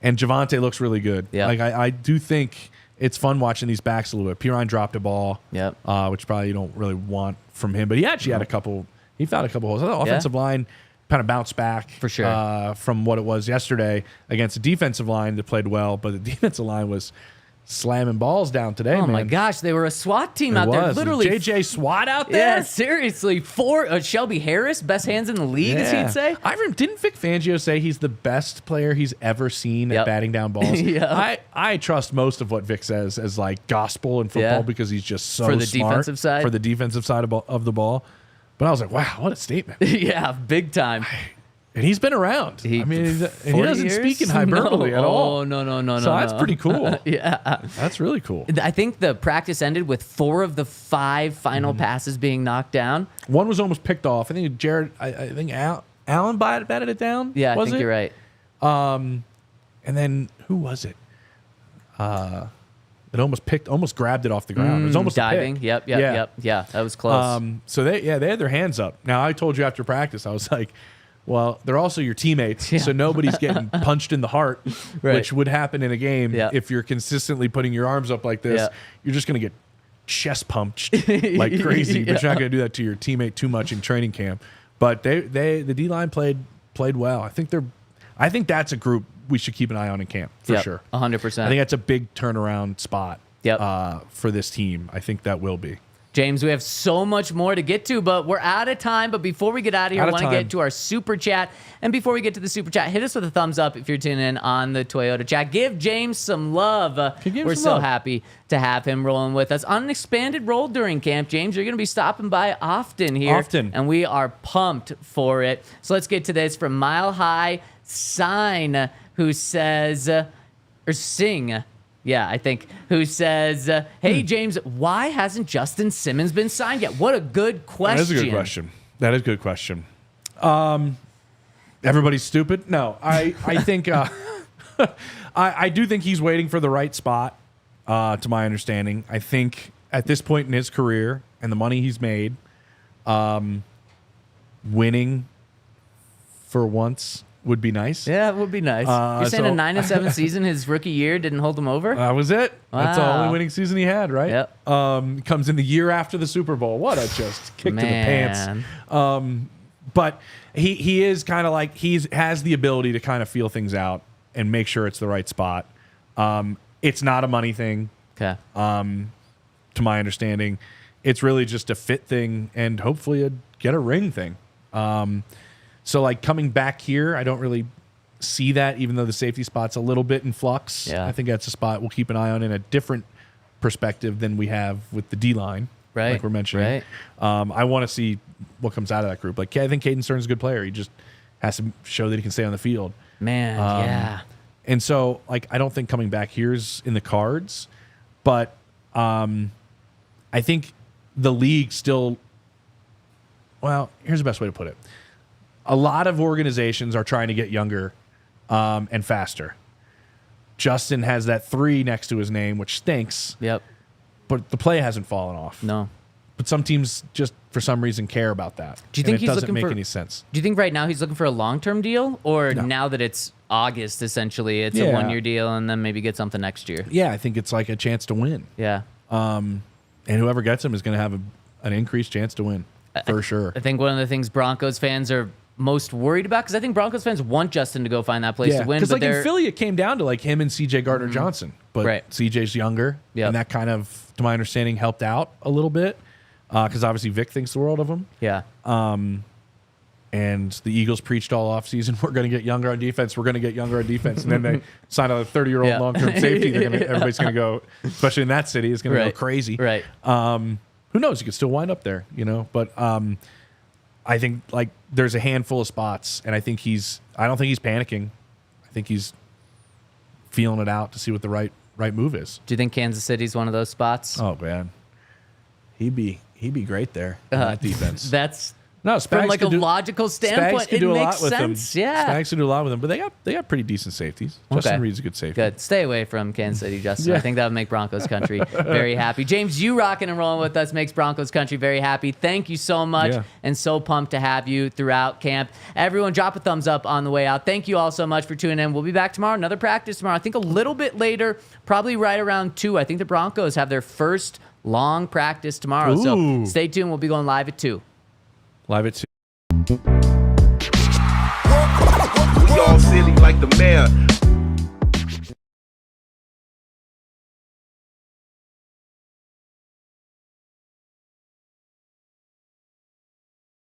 And Javonte looks really good. Yeah. I do think it's fun watching these backs a little bit. Pirine dropped a ball, which probably you don't really want from him. But he actually had a couple. He found a couple holes. I thought the offensive line kind of bounced back for sure from what it was yesterday against a defensive line that played well, but the defensive line was slamming balls down today. Oh man. my gosh, they were a SWAT team out there. Literally, JJ SWAT out there. Yeah, seriously. 4 Shelby Harris, best hands in the league, as he'd say. Didn't Vic Fangio say he's the best player he's ever seen at batting down balls? I trust most of what Vic says as like gospel in football because he's just so for the smart defensive side. For the defensive side of the ball. But I was like, wow, what a statement. Yeah, big time. And he's been around. He doesn't speak in hyperbole at all. No. So that's pretty cool. Yeah. That's really cool. I think the practice ended with 4 of the 5 final passes being knocked down. One was almost picked off. I think Jarrett, I think Allen batted it down. Yeah, I think you're right. And then who was it? It almost grabbed it off the ground. It was almost diving. A pick. Yep. Yeah, that was close. So they had their hands up. Now I told you after practice, I was like, well, they're also your teammates, so nobody's getting punched in the heart, which would happen in a game if you're consistently putting your arms up like this. You're just going to get chest pumped like crazy, but you're not going to do that to your teammate too much in training camp. But the D-line played well. I think that's a group we should keep an eye on in camp for sure. 100%. I think that's a big turnaround spot for this team. I think that will be. James, we have so much more to get to, but we're out of time. But before we get out of here, I want to get to our super chat. And before we get to the super chat, hit us with a thumbs up if you're tuning in on the Toyota chat. Give James some love. We're so happy to have him rolling with us on an expanded role during camp. James, you're going to be stopping by often here. And we are pumped for it. So let's get to this from Mile High Sign, who says, or Sing. Yeah, I think, who says, hey, James, why hasn't Justin Simmons been signed yet? What a good question. That is a good question. Everybody's stupid? No, I think I do think he's waiting for the right spot, to my understanding. I think at this point in his career and the money he's made, winning for once would be nice. Yeah, it would be nice. You're saying a 9-7 season his rookie year didn't hold him over? That was it. Wow. That's the only winning season he had, right? Yep. Comes in the year after the Super Bowl. What a just kick to the pants. But he is kind of like has the ability to kind of feel things out and make sure it's the right spot. It's not a money thing. Okay. To my understanding, it's really just a fit thing and hopefully get a ring thing. So, like, coming back here, I don't really see that, even though the safety spot's a little bit in flux. Yeah. I think that's a spot we'll keep an eye on in a different perspective than we have with the D-line, like we're mentioning. I want to see what comes out of that group. Like, I think Caden Stern's a good player. He just has to show that he can stay on the field. Yeah. And so, like, I don't think coming back here's in the cards, but I think the league still, well, here's the best way to put it. A lot of organizations are trying to get younger and faster. Justin has that 3 next to his name, which stinks. Yep. But the play hasn't fallen off. No. But some teams just for some reason care about that. Do you think it he's doesn't looking make for any sense? Do you think right now he's looking for a long-term deal, or No. now that it's August, essentially, it's a Yeah. 1-year deal, and then maybe get something next year? Yeah, I think it's like a chance to win. Yeah. And whoever gets him is going to have an increased chance to win for sure. I think one of the things Broncos fans are most worried about, because I think Broncos fans want Justin to go find that place Yeah, to win. because But like in they're Philly, it came down to like him and C.J. Gardner-Johnson, but Right. C.J.'s younger, Yep. and that kind of, to my understanding, helped out a little bit because obviously Vic thinks the world of him. yeah. And the Eagles preached all offseason, we're going to get younger on defense. We're going to get younger on defense. And then they signed a 30-year-old Yeah. long-term safety. Everybody's going to go, especially in that city, is going to go Right. crazy. Right. Who knows? You could still wind up there, you know. But I think like there's a handful of spots, and I don't think he's panicking. I think he's feeling it out to see what the right move is. Do you think Kansas City's one of those spots? Oh man, he'd be great there in that defense. That's No, from Spags like a could do- logical Spags standpoint. could It do a makes lot with them. sense. Yeah. Spags could do a lot with them, but they got pretty decent safeties. Justin Reed's a good safety. Good. Stay away from Kansas City, Justin. Yeah. I think that would make Broncos Country very happy. James, you rocking and rolling with us makes Broncos Country very happy. Thank you so much, Yeah. and so pumped to have you throughout camp. Everyone, drop a thumbs up on the way out. Thank you all so much for tuning in. We'll be back tomorrow. Another practice tomorrow. I think a little bit later, probably right around 2. I think the Broncos have their first long practice tomorrow. So Ooh. stay tuned. We'll be going live at 2. Live at 2. We all silly like the mayor.